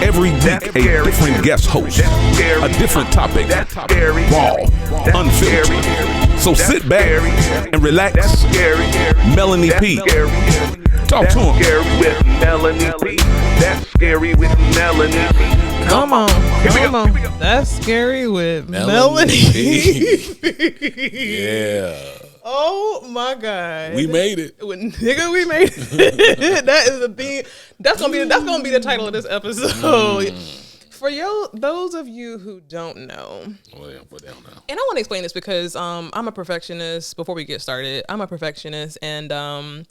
Every week, a different guest host, a different topic, raw, unfiltered. So sit back and relax. Melanie P. Talk to him. With Melanie P. That's scary with Melanie P. Come on. That's scary with Melanie P. Yeah. Oh my God. We made it. Nigga, we made it. That is the theme. That's gonna be the title of this episode. For those of you who don't know, and I want to explain this because I'm a perfectionist. Before we get started, I'm a perfectionist, and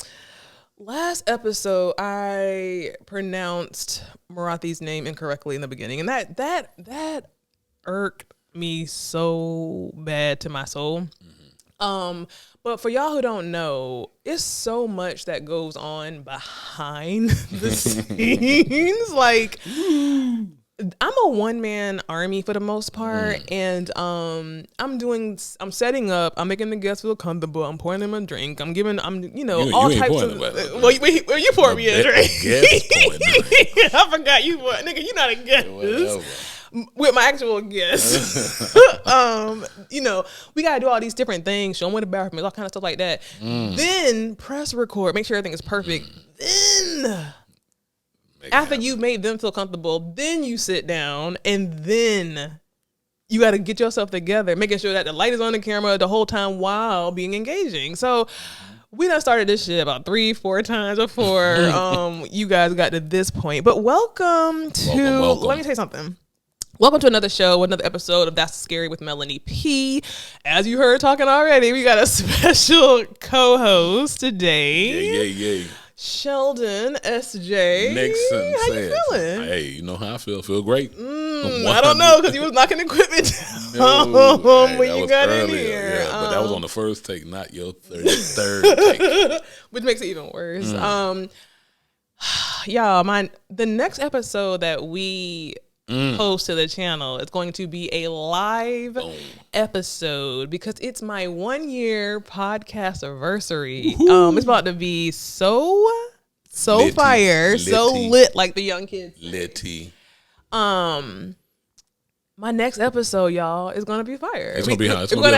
last episode I pronounced Marathi's name incorrectly in the beginning, and that irked me so bad to my soul. But for y'all who don't know, it's so much that goes on behind the scenes. Like, I'm a one-man army for the most part, and I'm setting up, I'm making the guests feel comfortable, I'm pouring them a drink, all types of. Well, you poured me a drink. I forgot you poured, nigga. You're not a guest. With my actual guests. We gotta do all these different things, show them where the bathroom is, all kind of stuff like that. Then press record, make sure everything is perfect. Then after you've made them feel comfortable, then you sit down and then you got to get yourself together, making sure that the light is on the camera the whole time while being engaging. So we done started this shit about 3-4 times before you guys got to this point. But welcome. Let me tell you something. Welcome to another show, another episode of That's Scary with Melanie P. As you heard talking already, we got a special co-host today. Yeah. Sheldon S.J. Nixon how says, you feeling? Hey, you know how I feel. Feel great. I don't know, because you was knocking equipment down when you got in here. Yeah, but that was on the first take, not your third take. Which makes it even worse. Y'all, the next episode that we post to the channel is going to be a live episode because it's my 1-year podcast anniversary. It's about to be so litty, fire, so lit, like the young kids. Litty. My next episode, y'all, is gonna be fire. It's gonna be hot. It's gonna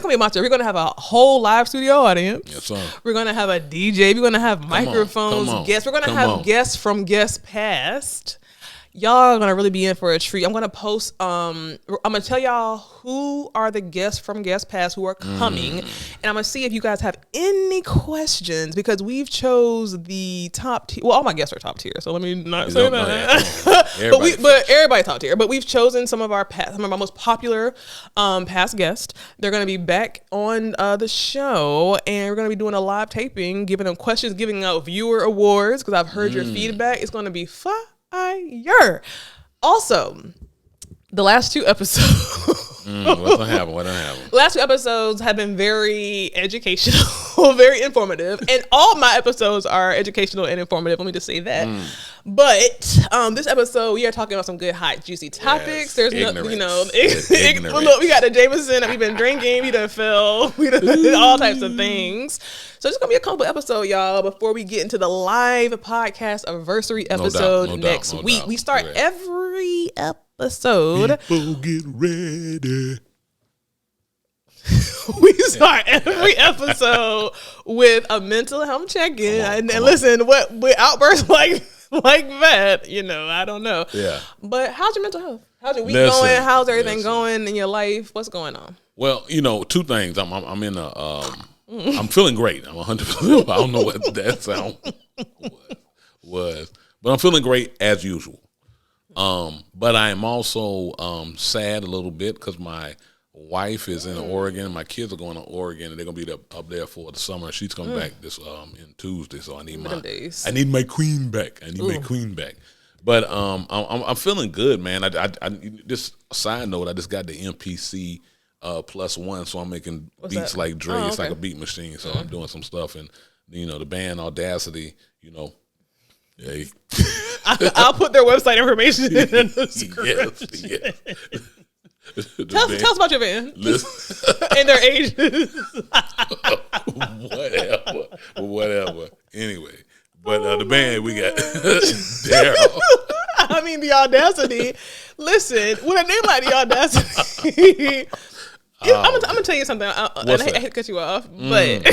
be a monster. We're gonna have a whole live studio audience. Yes, sir. We're gonna have a DJ. We're gonna have microphones, guests. We're gonna have guests from guests past. Y'all are gonna really be in for a treat. I'm gonna post. I'm gonna tell y'all who are the guests from guests past who are coming, and I'm gonna see if you guys have any questions because we've chose the top tier. Well, all my guests are top tier, so let me not say that. But everybody top tier. But we've chosen some of our most popular past guests. They're gonna be back on the show, and we're gonna be doing a live taping, giving them questions, giving out viewer awards because I've heard your feedback. It's gonna be fire. Also, the last 2 episodes. What happened? Last 2 episodes have been very educational, very informative, and all my episodes are educational and informative. Let me just say that. But this episode, we are talking about some good, hot, juicy topics. There's ignorance. Look, we got the Jameson that we've been drinking. We done fell. We done all types of things. So it's gonna be a couple episode, y'all. Before we get into the live podcast anniversary episode next week, we start every episode. People get ready. We start every episode with a mental health check-in. And listen, with outbursts like that, I don't know. Yeah. But how's your mental health? How's your week going? How's everything going in your life? What's going on? Well, 2 things. I'm in a. I'm feeling great. I'm 100%. I don't know what that sound was, but I'm feeling great as usual. But I am also sad a little bit because my wife is in Oregon. My kids are going to Oregon, and they're gonna be up there for the summer. She's coming back this in Tuesday, so I need my queen back. My queen back. But I'm feeling good, man. I just a side note. I just got the MPC +1, so I'm making beats like Dre. It's like a beat machine. So I'm doing some stuff, and the band Audacity. Yeah. I'll put their website information in the description. Yes. Tell us about your band and their ages. Whatever. Anyway, but the band we got Daryl. mean, the audacity. Listen, with a name like the audacity, I'm gonna tell you something. And I hate to cut you off, but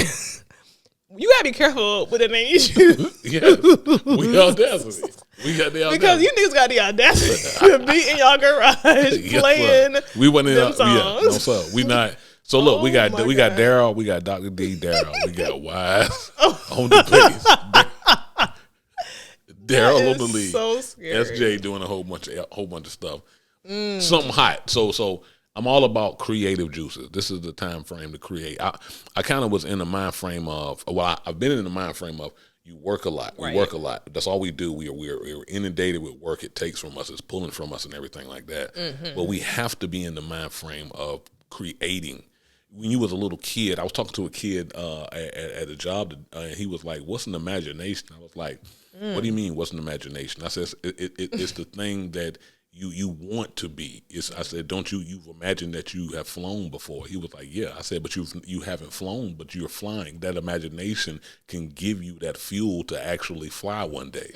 you gotta be careful with the name you choose. Yes, we audacity. We got the audacity because you niggas got the audacity to be in y'all garage playing. We went in them songs. No, sir. We not. So look, we got Daryl, we got Dr. D, Daryl, we got Wise on the bass. Daryl on the lead. So scary. SJ doing a whole bunch of stuff. Something hot. So I'm all about creative juices. This is the time frame to create. I kind of was in the mind frame of, I've been in the mind frame of you work a lot. We work a lot. That's all we do. We're inundated with work. It takes from us. It's pulling from us and everything like that. Mm-hmm. But we have to be in the mind frame of creating. When you was a little kid, I was talking to a kid at a job, and he was like, "What's an imagination?" I was like, "What do you mean? What's an imagination?" I said, "It's the thing that you want to be." I said, "Don't you've imagined that you have flown before?" He was like, "Yeah." I said, "But you haven't flown, but you're flying. That imagination can give you that fuel to actually fly one day."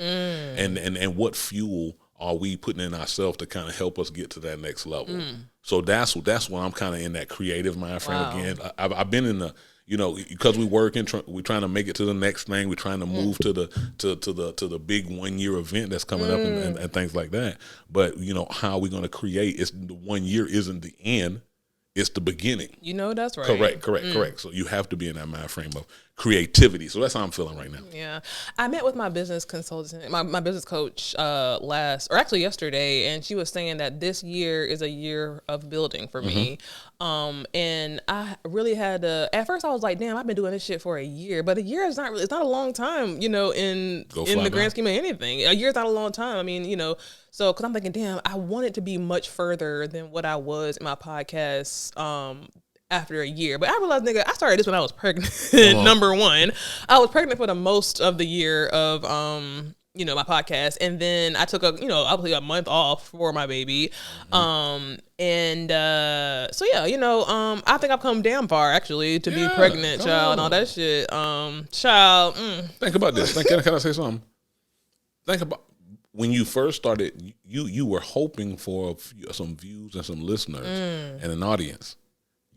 And what fuel are we putting in ourselves to kind of help us get to that next level? So that's when I'm kind of in that creative mind frame again. I've been in the, because we work and we're trying to make it to the next thing. We're trying to move to the big 1 year event that's coming up and things like that. But how are we going to create? It's the 1 year isn't the end. It's the beginning. That's right. Correct. So you have to be in that mind frame of creativity. So that's how I'm feeling right now. Yeah. I met with my business consultant, my business coach yesterday, and she was saying that this year is a year of building for me. And I really had to, at first I was like, damn, I've been doing this shit for a year, but a year is not really, it's not a long time, in the grand scheme of anything. A year is not a long time. I mean, so, cause I'm thinking, damn, I want it to be much further than what I was in my podcast, after a year. But I realized, nigga, I started this when I was pregnant. Number one, I was pregnant for the most of the year of, my podcast. And then I took obviously a month off for my baby. I think I've come damn far actually to be pregnant, child, and all that shit. Think about this. Can I say something? Think about when you first started, you were hoping for some views and some listeners and an audience.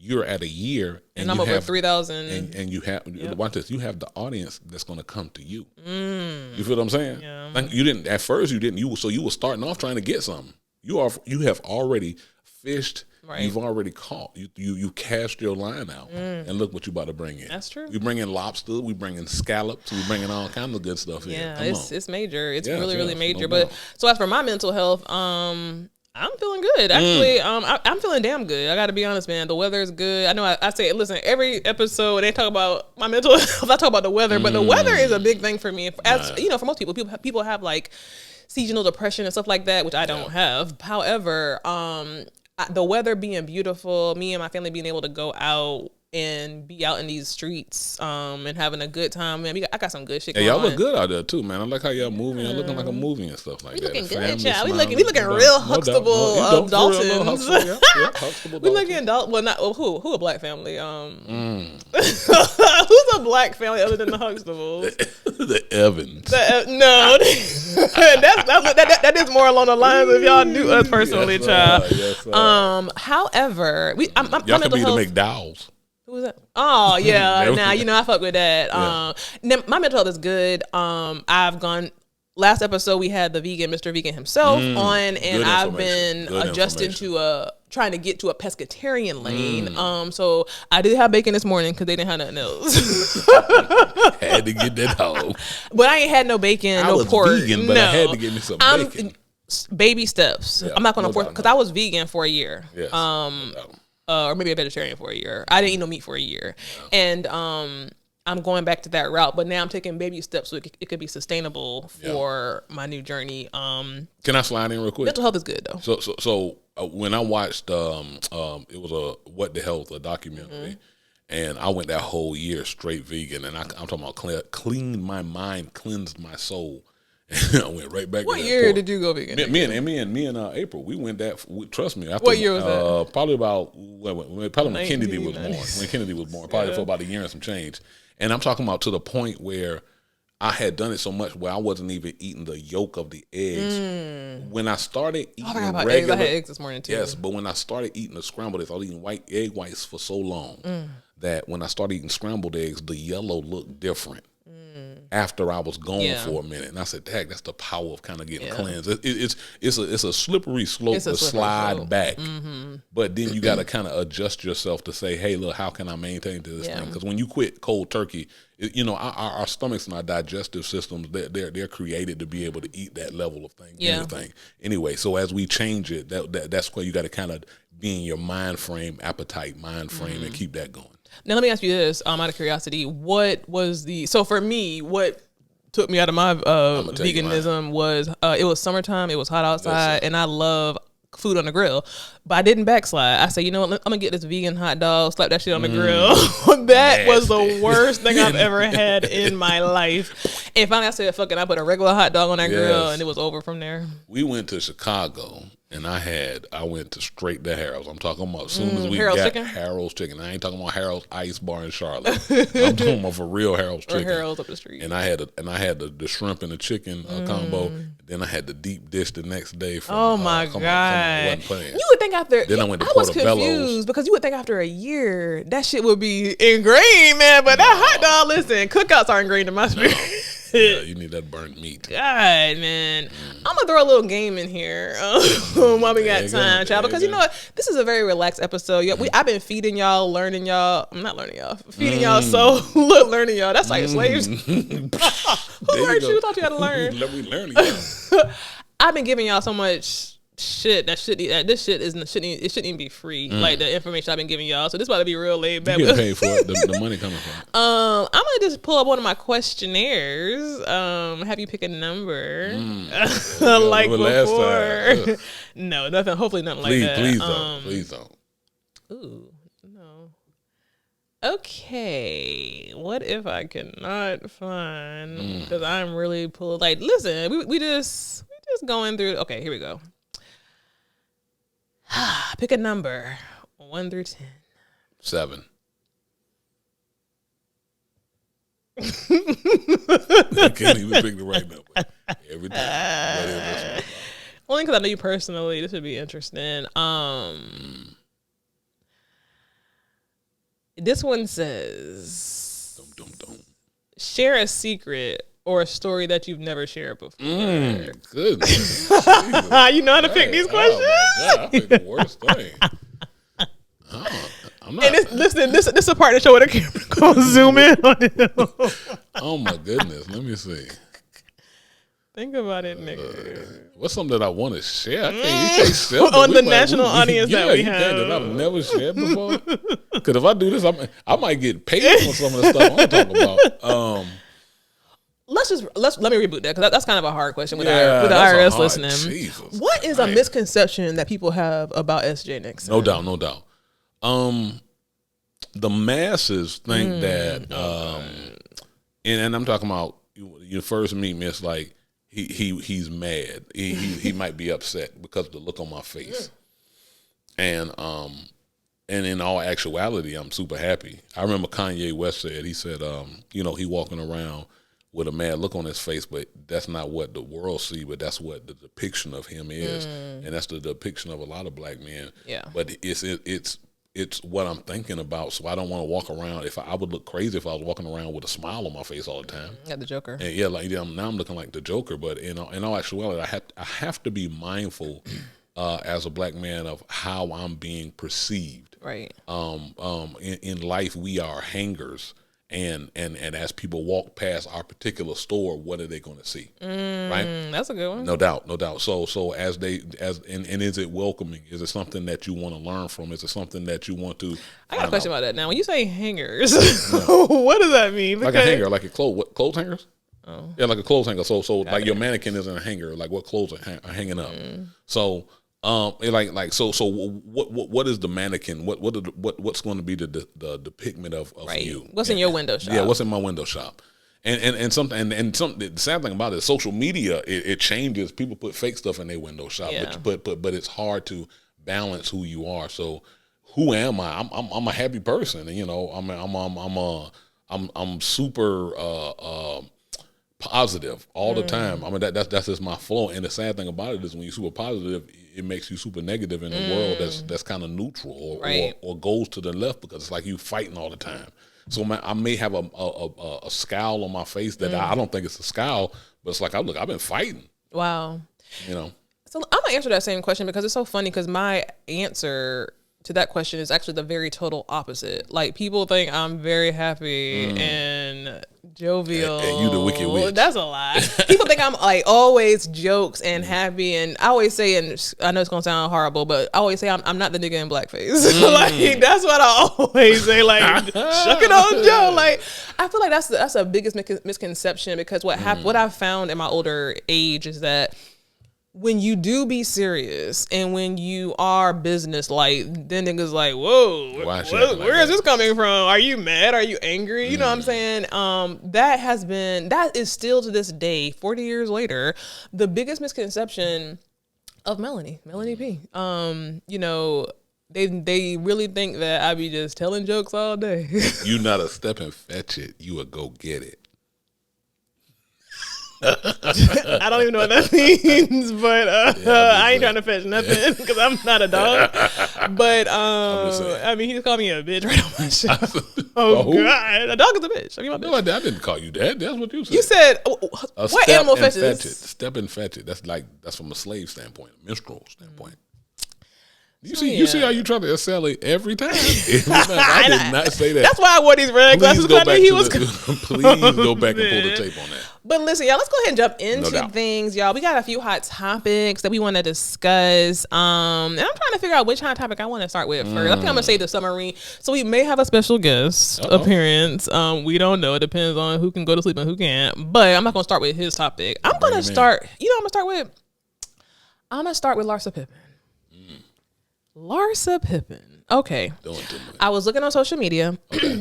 You're at a year, and I'm over 3,000, and you have watch this. You have the audience that's going to come to you. You feel what I'm saying? Yeah. Like you didn't at first. You didn't. You were starting off trying to get something. You have already fished. Right. You've already caught. You cast your line out, and look what you about to bring in. That's true. We bring in lobster. We bring in scallops. We bring in all kinds of good stuff in. Yeah, it's major. It's really major. But so as for my mental health, I'm feeling good. Actually, I'm feeling damn good. I got to be honest, man. The weather is good. I know I say, listen, every episode they talk about my mental health. I talk about the weather, but the weather is a big thing for me. As for most people have like seasonal depression and stuff like that, which I don't have. However, the weather being beautiful, me and my family being able to go out and be out in these streets and having a good time. Man, I got some good shit going on. Y'all look good out there too, man. I like how y'all moving. Y'all looking like a movie and stuff like that. We looking good, child. We looking real Huxtable of Daltons. Huxtable. We looking who a black family? Who's a black family other than the Huxtables? The Evans. No, that is more along the lines of y'all knew us personally, child. However, y'all could be the McDowells. Who was that? Oh yeah, I fuck with that. My mental health is good. I've gone. Last episode we had the Mr. Vegan himself on, and I've been adjusting to trying to get to a pescatarian lane. So I did have bacon this morning because they didn't have nothing else. Had to get that home. But I ain't had no bacon, no pork. I was vegan, but I had to get me some bacon. Baby steps. I'm not gonna force because I was vegan for a year. Yes. Or maybe a vegetarian for a year. I didn't eat no meat for a year. And I'm going back to that route, but now I'm taking baby steps so it could be sustainable for my new journey. Can I slide in real quick? Mental health is good though. So when I watched it was a What the Health, a documentary, and I went that whole year straight vegan, and I'm talking about cleaned my mind, cleansed my soul. I went right back. What year did you go vegan? Me and April, we went that. Trust me. What year was that? Probably about when Kennedy was born. When Kennedy was born, probably for about a year and some change. And I'm talking about to the point where I had done it so much where I wasn't even eating the yolk of the eggs when I started eating I forgot about regular, eggs. I had eggs this morning too. Yes, but when I started eating the scrambled eggs, I was eating white egg whites for so long that when I started eating scrambled eggs, the yellow looked different. After I was gone for a minute, and I said, "Dang, that's the power of kind of getting cleansed." It's a slippery slope to slide back, but then you got to kind of adjust yourself to say, "Hey, look, how can I maintain this thing?" Because when you quit cold turkey, our stomachs and our digestive systems they're created to be able to eat that level of thing, anything. Anyway, so as we change it, that's where you got to kind of be in your mind frame, and keep that going. Now let me ask you this, out of curiosity, so for me, what took me out of my veganism was it was summertime, it was hot outside, and I love food on the grill, but I didn't backslide. I said, you know what, I'm gonna get this vegan hot dog, slap that shit on the grill. That was the worst thing I've ever had in my life. And finally I said, fuck it, I put a regular hot dog on that grill, and it was over from there. We went to Chicago, and I went straight to Harold's. I'm talking about as soon as we Harold's got chicken? Harold's chicken. I ain't talking about Harold's Ice Bar in Charlotte. I'm talking about for real Harold's chicken. Or Harold's up the street. And I had the shrimp and the chicken combo. Then I had the deep dish the next day. From, oh my God! Wasn't playing. You would think after then I went to was Portobello's. confused because you would think after a year that shit would be ingrained, man. But that hot dog, listen, cookouts are ingrained in my spirit. Yeah, you need that burnt meat. God, man. I'm gonna throw a little game in here while we got time, child. Because you know what? This is a very relaxed episode. I've been feeding y'all, learning y'all. I'm not learning y'all. Feeding y'all soul, learning y'all. That's like slaves. Who learned you? Taught you how to learn? Let me learn y'all. I've been giving y'all so much shit this shit shouldn't even be free. Like the information I've been giving y'all. So this about to be real laid back. You get paid for it. The money coming from it. I'm gonna just pull up one of my questionnaires. Have you pick a number like before? No, nothing. Hopefully nothing like that. Please don't. Ooh, no. Okay, what if I cannot find? Because I'm really pulling. Like, listen, we just going through. Okay, here we go. Pick a number, 1 through 10. 7. I can't even pick the right number every time. Only because I know you personally. This would be interesting. This one says, share a secret or a story that you've never shared before. Goodness. You know how to pick these questions? Oh my God, I picked the worst thing. I'm not. And this is a part of the show where the camera goes zoom in on it. Oh my goodness. Let me see. Think about it, nigga. What's something that I want to share? You can't share on the national audience that we have. That I've never shared before. Because if I do this, I might get paid for some of the stuff I'm talking about. Let me reboot that because that's kind of a hard question with the IRS listening. Jesus, what is a misconception that people have about SJ Nixon? No doubt. The masses think that, and I'm talking about your first meet me. It's like he's mad. He might be upset because of the look on my face, and in all actuality, I'm super happy. I remember Kanye West said he walking around with a mad look on his face, but that's not what the world see, but that's what the depiction of him is. And that's the depiction of a lot of black men. Yeah. But it's what I'm thinking about, so I don't want to walk around. I would look crazy if I was walking around with a smile on my face all the time. Yeah, the Joker. And now I'm looking like the Joker, but in all actuality, I have to be mindful as a black man of how I'm being perceived. Right. In life, we are hangers. And as people walk past our particular store, what are they going to see? Right? That's a good one. No doubt. So and is it welcoming? Is it something that you want to learn from? Is it something that you want to? I got a question about that. Now, when you say hangers, what does that mean? Like a hanger, like a clothes hangers. Oh. Yeah, like a clothes hanger. So like your mannequin is in a hanger. Like what clothes are hanging up? So. What is the mannequin? What's going to be the depiction of you? What's in your window shop? Yeah, what's in my window shop? And something the sad thing about it is social media. It changes. People put fake stuff in their window shop, but it's hard to balance who you are. So who am I? I'm a happy person, and I'm super positive all the time. I mean, that's just my flow. And the sad thing about it is when you're super positive, it makes you super negative in a world that's kind of neutral or goes to the left, because it's like you fighting all the time. So I may have a scowl on my face that I don't think it's a scowl, but it's like, I've been fighting. Wow. You know. So I'm gonna answer that same question because it's so funny, because my answer to that question is actually the very total opposite. Like, people think I'm very happy and jovial. And you the wicked witch. That's a lie. People think I'm like always jokes and happy, and I always say, and I know it's gonna sound horrible, but I always say I'm not the nigga in blackface. Like, that's what I always say. Like, shuck it on Joe. Like, I feel like that's a biggest misconception, because what I've found in my older age is that when you do be serious and when you are business like, then niggas like, whoa, where is this coming from? Are you mad? Are you angry? You know what I'm saying? That is still to this day, 40 years later, the biggest misconception of Melanie P. You know, they really think that I be just telling jokes all day. You not a step and fetch it. You a go get it. I don't even know what that means, but I ain't trying to fetch nothing because I'm not a dog. But I mean, he just called me a bitch right on my show. Oh God, a dog is a bitch. I mean, no, I didn't call you that. That's what you said. You said what animal fetches? Step and fetch it. That's from a slave standpoint, a minstrel standpoint. You see how you try to sell it every time. I did not say that. That's why I wore these red glasses. Please go back and pull the tape on that. But listen, y'all, let's go ahead and jump into things, y'all. We got a few hot topics that we want to discuss. And I'm trying to figure out which hot topic I want to start with first. I think I'm going to say the submarine. So we may have a special guest appearance. We don't know. It depends on who can go to sleep and who can't. But I'm not going to start with his topic. I'm going to start with Larsa Pipen. Larsa Pipen. Okay. I was looking on social media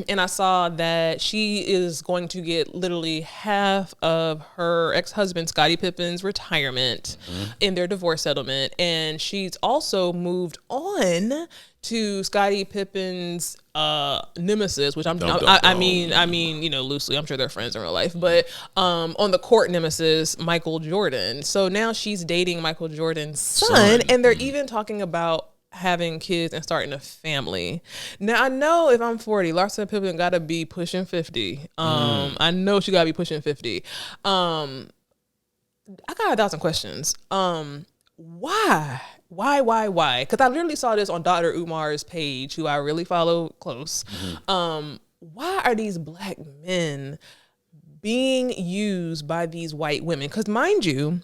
and I saw that she is going to get literally half of her ex-husband Scottie Pippen's retirement in their divorce settlement. And she's also moved on to Scottie Pippen's nemesis, which I mean, you know, loosely. I'm sure they're friends in real life, but on the court nemesis, Michael Jordan. So now she's dating Michael Jordan's son. And they're even talking about having kids and starting a family. Now I know if I'm 40, Larsa Pippen gotta be pushing 50. I know she gotta be pushing 50. I got 1,000 questions. Why? Because I literally saw this on Dr. Umar's page, who I really follow close. Why are these black men being used by these white women? Because mind you,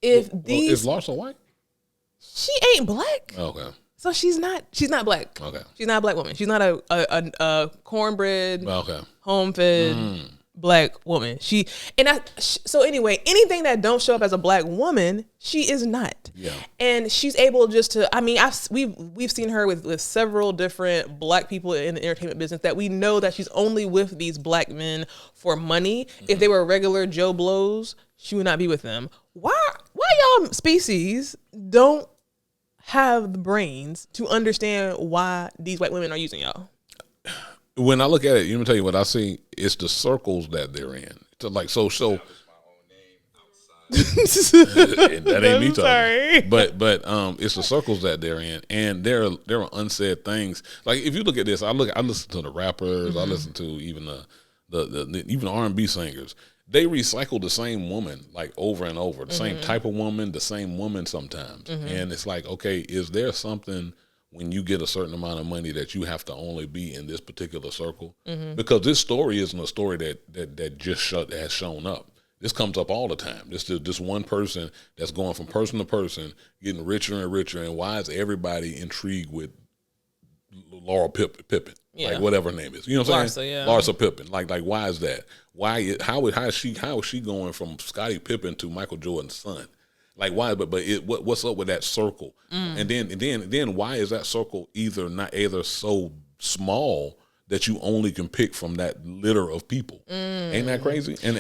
is Larsa white? She ain't black. Okay. So she's not black. Okay. She's not a black woman. She's not a cornbread, home-fed black woman. So anyway, anything that don't show up as a black woman, she is not. Yeah. And she's able just to, I mean, we've seen her with several different black people in the entertainment business that we know that she's only with these black men for money. If they were regular Joe Blows, she would not be with them. Why y'all species don't have the brains to understand why these white women are using y'all? When I look at it, let me tell you what I see. It's the circles that they're in. So that ain't me talking. Sorry. But it's the circles that they're in, and there are unsaid things. Like if you look at this, I listen to the rappers, I listen to even the even R&B singers. They recycle the same woman like over and over, the same type of woman, the same woman sometimes. And it's like, okay, is there something when you get a certain amount of money that you have to only be in this particular circle? Because this story isn't a story that just has shown up. This comes up all the time. This one person that's going from person to person, getting richer and richer. And why is everybody intrigued with Laura Pippen? Yeah. Like whatever her name is, you know what I'm saying? Yeah. Larsa Pippen. Like why is that? How is she going from Scottie Pippen to Michael Jordan's son? Like why? But what's up with that circle? And then why is that circle either so small that you only can pick from that litter of people? Ain't that crazy? And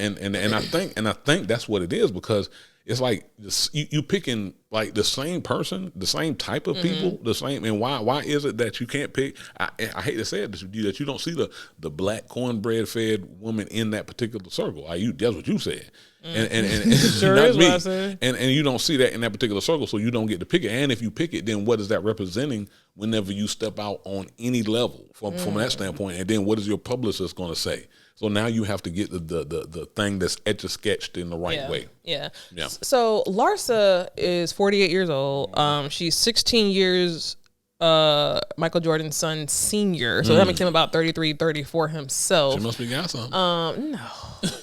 I think that's what it is, because it's like you picking like the same person, the same type of people, the same. And why is it that you can't pick? I hate to say it, that you don't see the black cornbread fed woman in that particular circle. That's what you said. And sure not is me. what I said. And you don't see that in that particular circle, so you don't get to pick it. And if you pick it, then what is that representing whenever you step out on any level from that standpoint? And then what is your publicist going to say? So now you have to get the thing that's etch-a-sketched in the right way. Yeah. So Larsa is 48 years old. She's 16 years Michael Jordan's son senior. So that makes him about 33, 34 himself. She must be got something. No.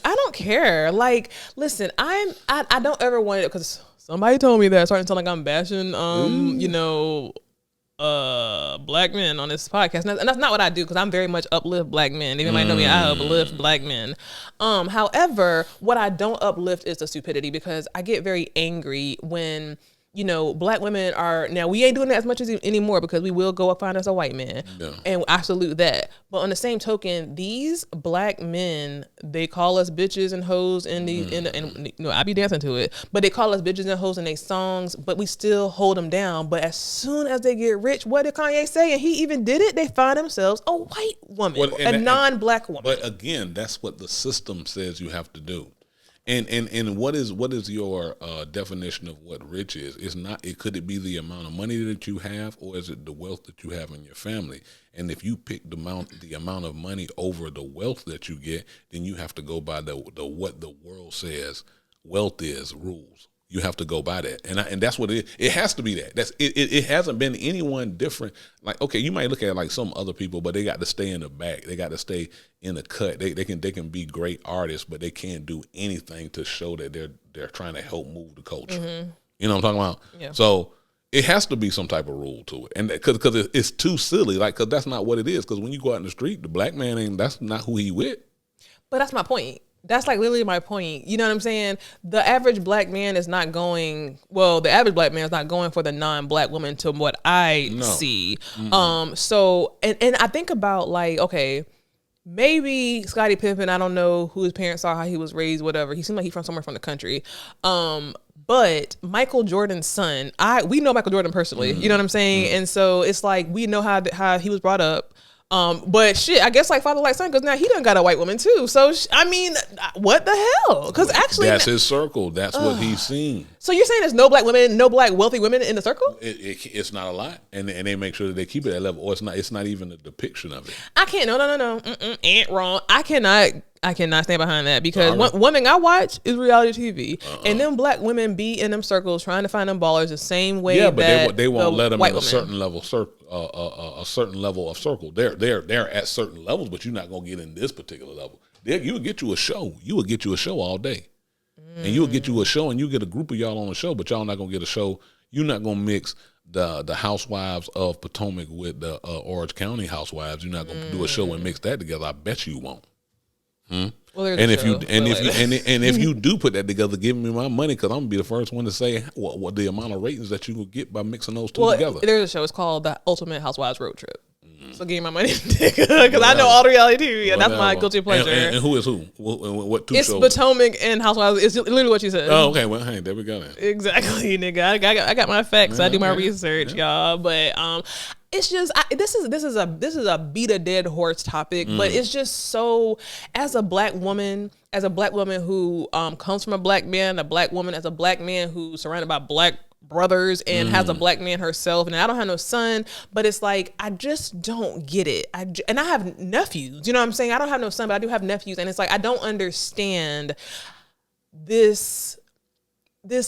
I don't care. Like, listen, I don't ever want it because somebody told me that, starting to sound like I'm bashing black men on this podcast, and that's not what I do, because I'm very much uplift black men. Even might know me, I uplift black men. However, what I don't uplift is the stupidity, because I get very angry when black women are, now we ain't doing that as much as anymore, because we will go find us a white man, and I salute that. But on the same token, these black men, they call us bitches and hoes in these, and I be dancing to it, but they call us bitches and hoes in their songs, but we still hold them down. But as soon as they get rich, what did Kanye say? And he even did it. They find themselves a white woman, a non-black woman. But again, that's what the system says you have to do. And what is your definition of what rich is? It's not. Could it be the amount of money that you have, or is it the wealth that you have in your family? And if you pick the amount of money over the wealth that you get, then you have to go by the what the world says wealth is rules. You have to go by that, and that's what it is. It has to be that. That's it. It hasn't been anyone different. Like, okay, you might look at it like some other people, but they got to stay in the back. They got to stay in the cut. They can be great artists, but they can't do anything to show that they're trying to help move the culture. Mm-hmm. You know what I'm talking about? Yeah. So it has to be some type of rule to it, and because it's too silly. Like, because that's not what it is. Because when you go out in the street, the black man that's not who he with. But that's my point. That's like literally my point. You know what I'm saying? The average black man is not going, the average black man is not going for the non-black woman to what I see. Mm-hmm. So, and I think about like, okay, maybe Scottie Pippen, I don't know who his parents are, how he was raised, whatever. He seemed like he's from somewhere from the country. But Michael Jordan's son, we know Michael Jordan personally, you know what I'm saying? Mm-hmm. And so it's like, we know how he was brought up. But shit, I guess like father like son, because now he done got a white woman too. So I mean, what the hell? Because actually, that's his circle. That's what he's seen. So you're saying there's no black women, no black wealthy women in the circle? It's not a lot, and they make sure that they keep it at that level, or it's not even a depiction of it. I can't. No. Ain't wrong. I cannot stand behind that, because one thing I watch is reality TV, and them black women be in them circles trying to find them ballers the same way. Yeah, but they won't let them in a certain level a certain level of circle. They're at certain levels, but you're not gonna get in this particular level. You would get you a show. You would get you a show all day, and you would get you a show, and you get a group of y'all on the show, but y'all not gonna get a show. You're not gonna mix the housewives of Potomac with the Orange County housewives. You're not gonna do a show and mix that together. I bet you won't. Well, and if you do put that together, give me my money, because I'm gonna be the first one to say what the amount of ratings that you will get by mixing those two together. There's a show. It's called The Ultimate Housewives Road Trip. So give me my money, because I know all the reality TV, and that's my guilty pleasure. And who is who? What two it's shows? It's Potomac and Housewives. It's literally what you said. Oh, okay. Well, hey, there we go. Then. Exactly, nigga. I got my facts. I do my research, y'all. But it's just this is a beat a dead horse topic, but it's just so, as a black woman who comes from a black man, as a black man who's surrounded by black brothers and has a black man herself, and I don't have no son, but it's like, I just don't get it. And I have nephews, you know what I'm saying? I don't have no son, but I do have nephews, and it's like, I don't understand this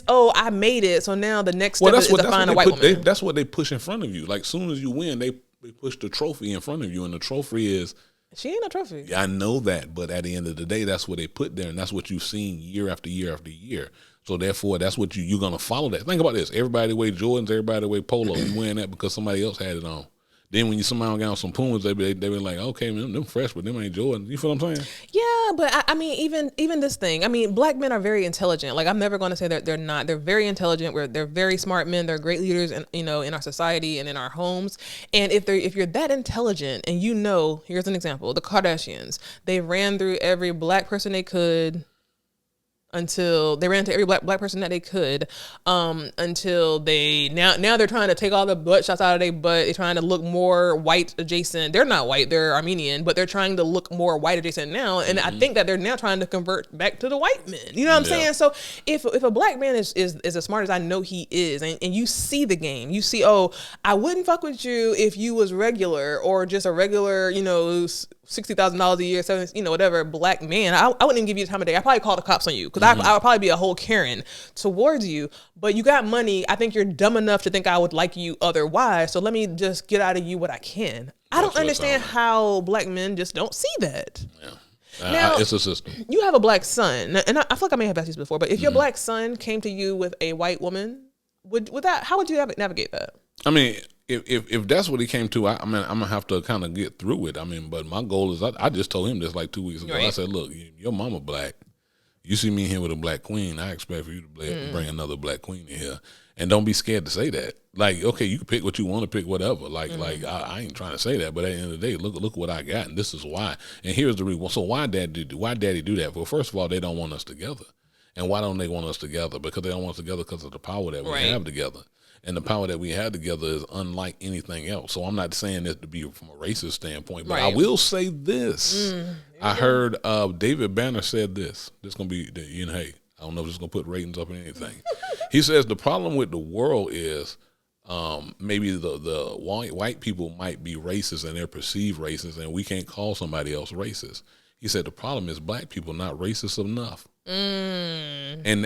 I made it, so now the next step is to find a white woman. That's what they push in front of you. Like, soon as you win, they push the trophy in front of you, and the trophy is, she ain't a trophy. Yeah, I know that, but at the end of the day, that's what they put there, and that's what you've seen year after year after year. So therefore, that's what you're gonna follow that. Think about this: everybody wear Jordans, everybody wear Polo. You wearing that because somebody else had it on. Then when you somehow got on some Pumas, they be like, okay, man, them fresh, but them ain't Jordan. You feel what I'm saying? Yeah, but I mean, even this thing. I mean, black men are very intelligent. Like, I'm never going to say that they're not. They're very intelligent. They're very smart men. They're great leaders, in our society and in our homes. And if you're that intelligent, and here's an example: the Kardashians. They ran through every black person they could until they ran into every black person that they could, until they now they're trying to take all the butt shots out of their butt. They're trying to look more white adjacent. They're not white, they're Armenian, but they're trying to look more white adjacent now. And I think that they're now trying to convert back to the white men. You know what I'm saying? So if a black man is as smart as I know he is, and you see the game, you see, oh, I wouldn't fuck with you if you was regular or just a regular, $60,000 a year, whatever, black man. I wouldn't even give you the time of day. I'd probably call the cops on you because I would probably be a whole Karen towards you. But you got money. I think you're dumb enough to think I would like you otherwise. So let me just get out of you what I can. I don't understand how black men just don't see that. Yeah. Now, it's a system. You have a black son, and I feel like I may have asked this before, but if your black son came to you with a white woman, how would you navigate that? I mean, if that's what he came to, I'm gonna have to kind of get through it. I mean, but my goal is, I just told him this like 2 weeks ago. Right. I said, look, your mama black. You see me here with a black queen. I expect for you to bring another black queen in here, and don't be scared to say that. Like, okay, you can pick what you want to pick, whatever. Like I ain't trying to say that, but at the end of the day, look what I got, and this is why. And here's the reason. So why daddy do that? Well, first of all, they don't want us together. And why don't they want us together? Because they don't want us together because of the power that we have together. And the power that we have together is unlike anything else. So I'm not saying this to be from a racist standpoint, but I will say this. I heard David Banner said this. This is going to be, hey, I don't know if it's going to put ratings up in anything. He says the problem with the world is maybe the white people might be racist and they're perceived racist, and we can't call somebody else racist. He said the problem is black people not racist enough. And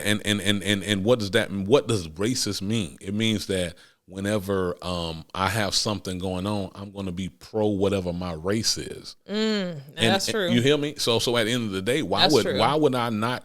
what does that mean? What does racist mean? It means that whenever I have something going on, I'm going to be pro whatever my race is. That's true. You hear me? So at the end of the day, why would I not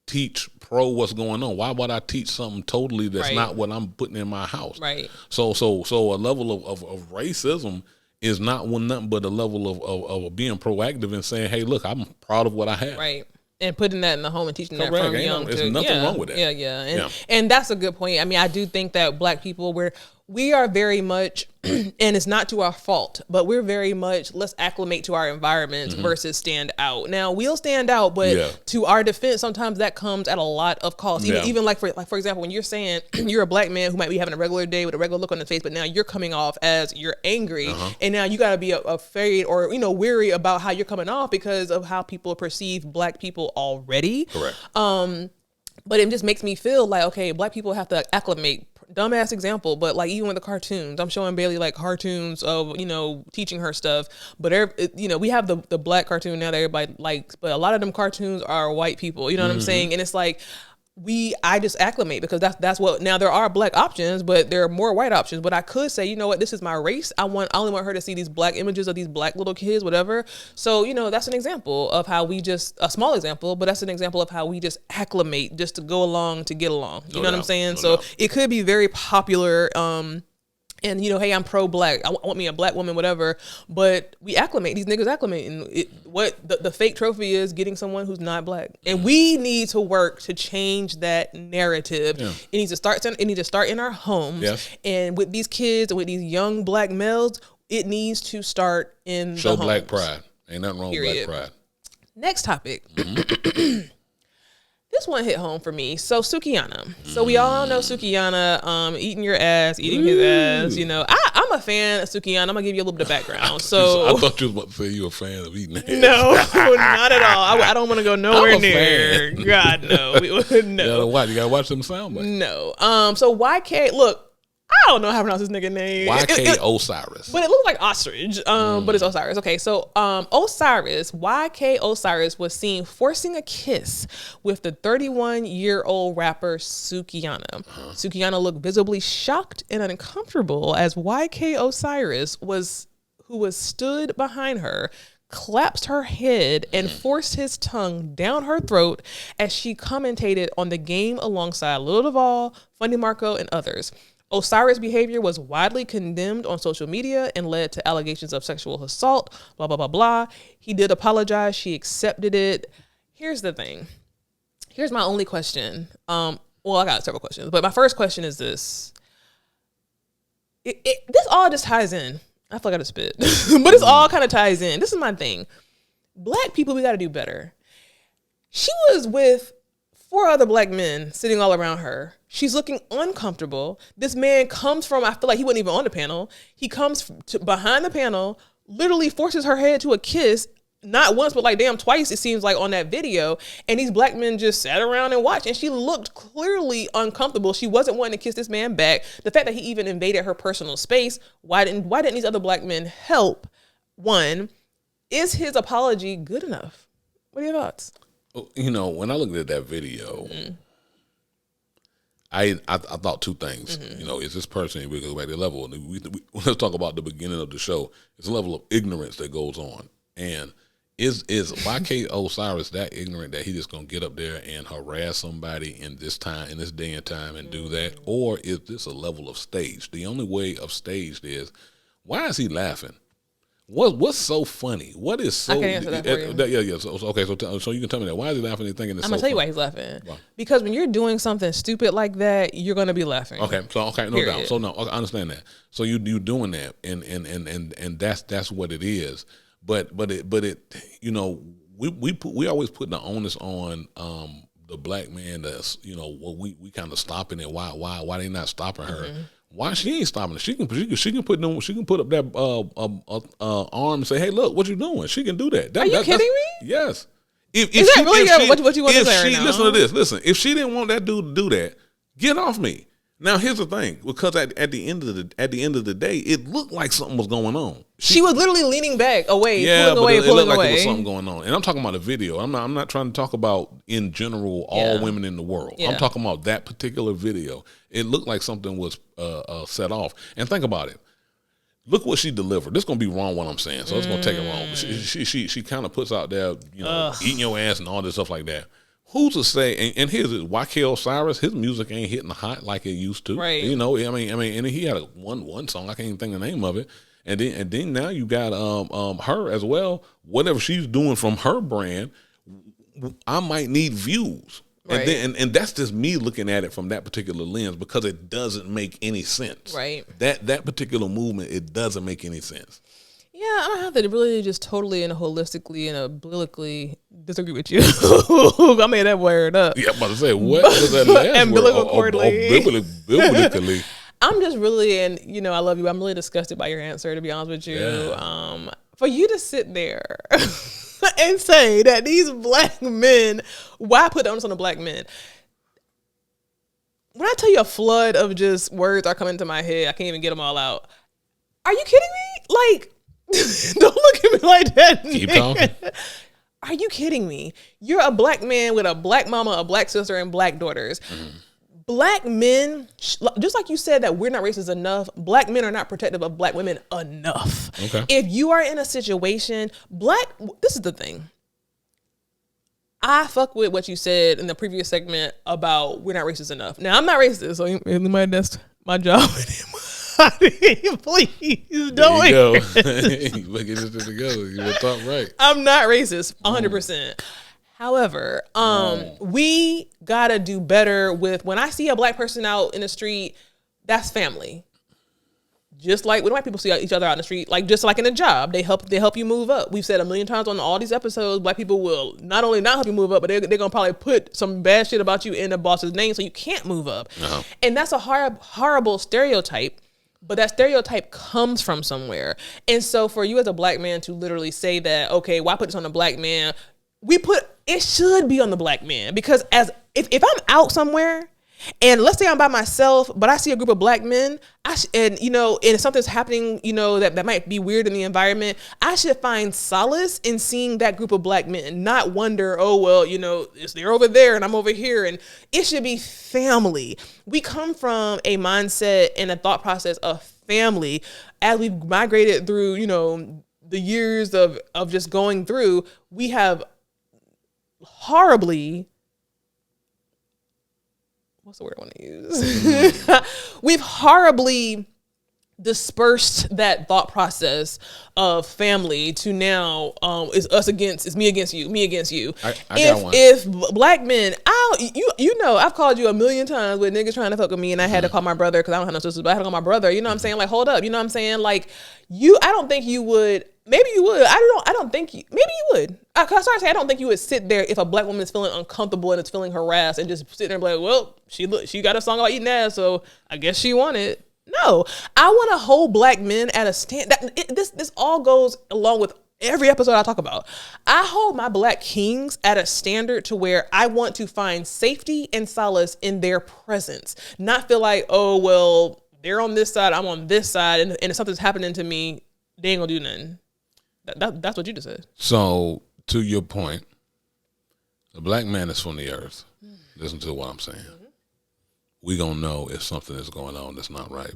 teach pro what's going on? Why would I teach something totally that's not what I'm putting in my house? Right. So a level of racism is nothing but a level of being proactive and saying, hey, look, I'm proud of what I have. Right. And putting that in the home and teaching that from young. There's nothing wrong with that. Yeah. And that's a good point. I mean, I do think that black people, we are very much, and it's not to our fault, but we're very much, let's acclimate to our environments versus stand out. Now, we'll stand out, but to our defense, sometimes that comes at a lot of cost. Even like for example, when you're saying you're a black man who might be having a regular day with a regular look on his face, but now you're coming off as you're angry, and now you got to be afraid or weary about how you're coming off because of how people perceive black people already. Correct. But it just makes me feel like, okay, black people have to acclimate. Dumbass example, but like even with the cartoons, I'm showing Bailey like cartoons of, teaching her stuff, but we have the black cartoon now that everybody likes, but a lot of them cartoons are white people, you know what I'm saying? And it's like, I just acclimate because that's what, now there are black options, but there are more white options. But I could say, you know what, this is my race. I only want her to see these black images of these black little kids, whatever. So, that's an example of how a small example, but that's an example of how we just acclimate just to go along, to get along. You know what I'm saying? So it could be very popular, and hey, I'm pro-black. I want me a black woman, whatever. But we acclimate. These niggas acclimate. And what the fake trophy is getting someone who's not black. And we need to work to change that narrative. Yeah. It needs to start in our homes. Yes. And with these kids and with these young black males, it needs to start in the homes. Show black pride. Ain't nothing wrong with black pride. Next topic. This one hit home for me. So Sukihana. So we all know Sukihana, eating your ass, eating his ass. I'm a fan of Sukihana. I'm gonna give you a little bit of background. So I thought you was about to say you were a fan of eating ass. No, not at all. I don't want to go nowhere near. Fan. God, no. No. You gotta watch them sound bites. No. So YK, look. I don't know how to pronounce this nigga name. YK Osiris. But it looks like ostrich. But it's Osiris. Okay, so YK Osiris was seen forcing a kiss with the 31-year-old rapper Sukihana. Sukihana looked visibly shocked and uncomfortable as YK Osiris who was stood behind her, clasped her head and forced his tongue down her throat as she commentated on the game alongside Lil Duval, Funny Marco, and others. Osiris' behavior was widely condemned on social media and led to allegations of sexual assault, blah, blah, blah, blah. He did apologize. She accepted it. Here's the thing. Here's my only question. I got several questions, but my first question is this. This all just ties in. I forgot to spit, but this all kind of ties in. This is my thing. Black people, we got to do better. She was with 4 other black men sitting all around her. She's looking uncomfortable. This man comes from, I feel like he wasn't even on the panel. He comes behind the panel, literally forces her head to a kiss, not once, but like damn twice, it seems like on that video. And these black men just sat around and watched. And she looked clearly uncomfortable. She wasn't wanting to kiss this man back. The fact that he even invaded her personal space, why didn't these other black men help? One, is his apology good enough? What are your thoughts? You know, when I looked at that video, I thought 2 things. You know, is this person, we go back to the level, let's talk about the beginning of the show. It's a level of ignorance that goes on. And is YK Osiris that ignorant that he just gonna get up there and harass somebody in this day and time and do that? Or is this a level of stage? The only way of staged is, why is he laughing? What's so funny? What is so? I can answer that for you. Yeah. So you can tell me that. Why is he laughing and thinking it's I'm so gonna tell you funny? why he's laughing. Why? Because when you're doing something stupid like that, you're gonna be laughing. Okay, no doubt. So no, I understand that. So you doing that, and that's what it is. But it you know, we always put the onus on the black man that's, you know, we kind of stopping it. Why they not stopping her? Why she ain't stopping it? She can put up that arm and say, hey, look, what you doing? She can do that. Are you kidding me? Yes. Is that really what you want to say right now? Listen to this. Listen, if she didn't want that dude to do that, get off me. Now here's the thing, because at the end of the day, it looked like something was going on. She was literally leaning back, away, pulling away. It looked like there was something going on. And I'm talking about a video. I'm not trying to talk about in general all women in the world. Yeah. I'm talking about that particular video. It looked like something was set off. And think about it. Look what she delivered. This is gonna be wrong what I'm saying, so it's gonna take it wrong. She kind of puts out there, you know, eating your ass and all this stuff like that. Who's to say? And here's it. YK Osiris, his music ain't hitting hot like it used to. Right. You know, I mean, and he had one song. I can't even think of the name of it. And then now you got her as well. Whatever she's doing from her brand, I might need views. Right. And that's just me looking at it from that particular lens, because it doesn't make any sense. Right. That particular movement, it doesn't make any sense. Yeah, I have to really just totally and holistically and obliquely disagree with you. I made that word up. Yeah, I'm about to say, what was that last word? Biblically. I'm just really, and you know, I love you. I'm really disgusted by your answer, to be honest with you. Yeah. For you to sit there and say that these black men, why put the onus on the black men? When I tell you a flood of just words are coming to my head, I can't even get them all out. Are you kidding me? Like, don't look at me like that. Keep talking. Are you kidding me? You're a black man with a black mama, a black sister, and black daughters. Black men, just like you said that we're not racist enough, black men are not protective of black women enough. Okay. If you are in a situation, this is the thing. I fuck with what you said in the previous segment about we're not racist enough. Now, I'm not racist, so that's my job. Please don't. There you go. You get this together. You talk right. I'm not racist, 100%. However, we gotta do better with, when I see a black person out in the street, that's family. Just like when white people see each other out in the street, like just like in a job, they help you move up. We've said a million times on all these episodes, black people will not only not help you move up, but they're gonna probably put some bad shit about you in the boss's name so you can't move up. Uh-huh. And that's a horrible stereotype. But that stereotype comes from somewhere. And so for you as a black man to literally say that, okay, why put this on the black man? It should be on the black man. Because if I'm out somewhere and let's say I'm by myself, but I see a group of black men, and something's happening, that might be weird in the environment, I should find solace in seeing that group of black men, not wonder, oh, well, they're over there and I'm over here. And it should be family. We come from a mindset and a thought process of family as we've migrated through, the years of just going through. We have horribly, what's the word I want to use? We've horribly dispersed that thought process of family to now it's me against you, me against you. I got one. If black men, I've called you a million times with niggas trying to fuck with me, and I had to call my brother because I don't have no sisters, but I had to call my brother. You know what I'm saying? Like, hold up. You know what I'm saying? Like, I don't think you would. Maybe you would. I don't think you. Maybe you would. I don't think you would sit there if a black woman is feeling uncomfortable and is feeling harassed and just sit there and be like, well, she got a song about eating ass, so I guess she won it. No, I want to hold black men at a stand. This all goes along with every episode I talk about. I hold my black kings at a standard to where I want to find safety and solace in their presence, not feel like, oh, well, they're on this side, I'm on this side, and if something's happening to me, they ain't gonna do nothing. That's what you just said. So, to your point, the black man is from the earth. Listen to what I'm saying. We gonna know if something is going on that's not right.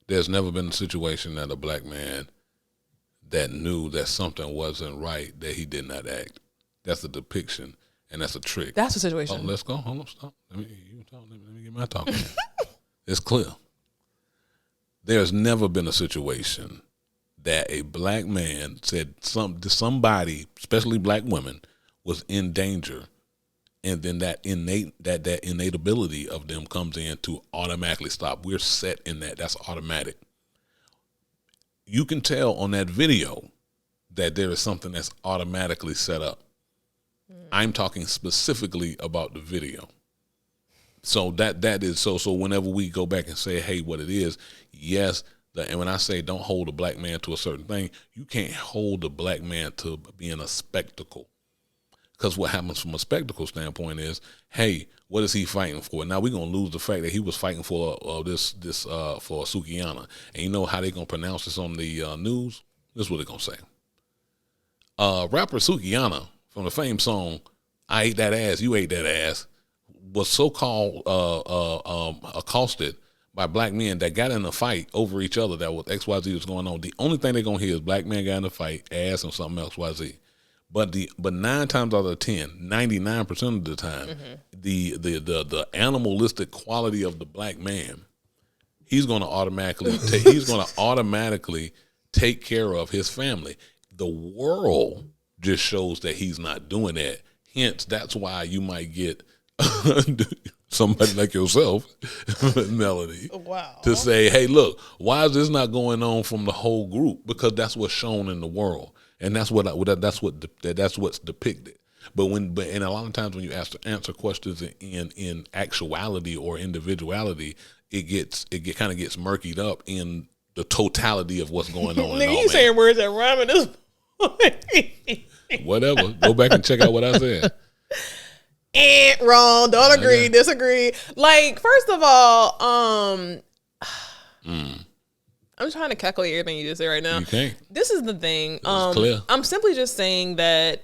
There's never been a situation that a black man that knew that something wasn't right that he did not act. That's a depiction, and that's a trick. That's the situation. Oh, let's go. Hold on, stop. Let me get my talk. It's clear. There's never been a situation that a black man said to somebody, especially black women, was in danger, and then that innate ability of them comes in to automatically stop. We're set in that. That's automatic. You can tell on that video that there is something that's automatically set up. I'm talking specifically about the video. So that is so whenever we go back and say, hey, what it is, yes, and when I say don't hold a black man to a certain thing, you can't hold a black man to being a spectacle. Because what happens from a spectacle standpoint is, hey, what is he fighting for? Now we're gonna lose the fact that he was fighting for this for Sukihana. And you know how they gonna pronounce this on the news? This is what they're gonna say. Rapper Sukihana from the famed song "I Ate That Ass, You Ate That Ass" was so-called accosted by black men that got in a fight over each other that was XYZ was going on. The only thing they're gonna hear is black men got in a fight, ass and something else, XYZ. But 9 times out of 10, 99% of the time, the animalistic quality of the black man, he's gonna automatically take care of his family. The world just shows that he's not doing that. Hence, that's why you might get somebody like yourself, Melody, to say, hey, look, why is this not going on from the whole group? Because that's what's shown in the world. And that's what's depicted. But and a lot of times when you answer questions in actuality or individuality, it kind of gets murkied up in the totality of what's going on. Nigga, you saying words that rhyme at this point. Whatever. Go back and check out what I said. Wrong. Don't agree. Disagree. Like, first of all, I'm trying to calculate everything you just said right now. You can't. This is the thing. Clear. I'm simply just saying that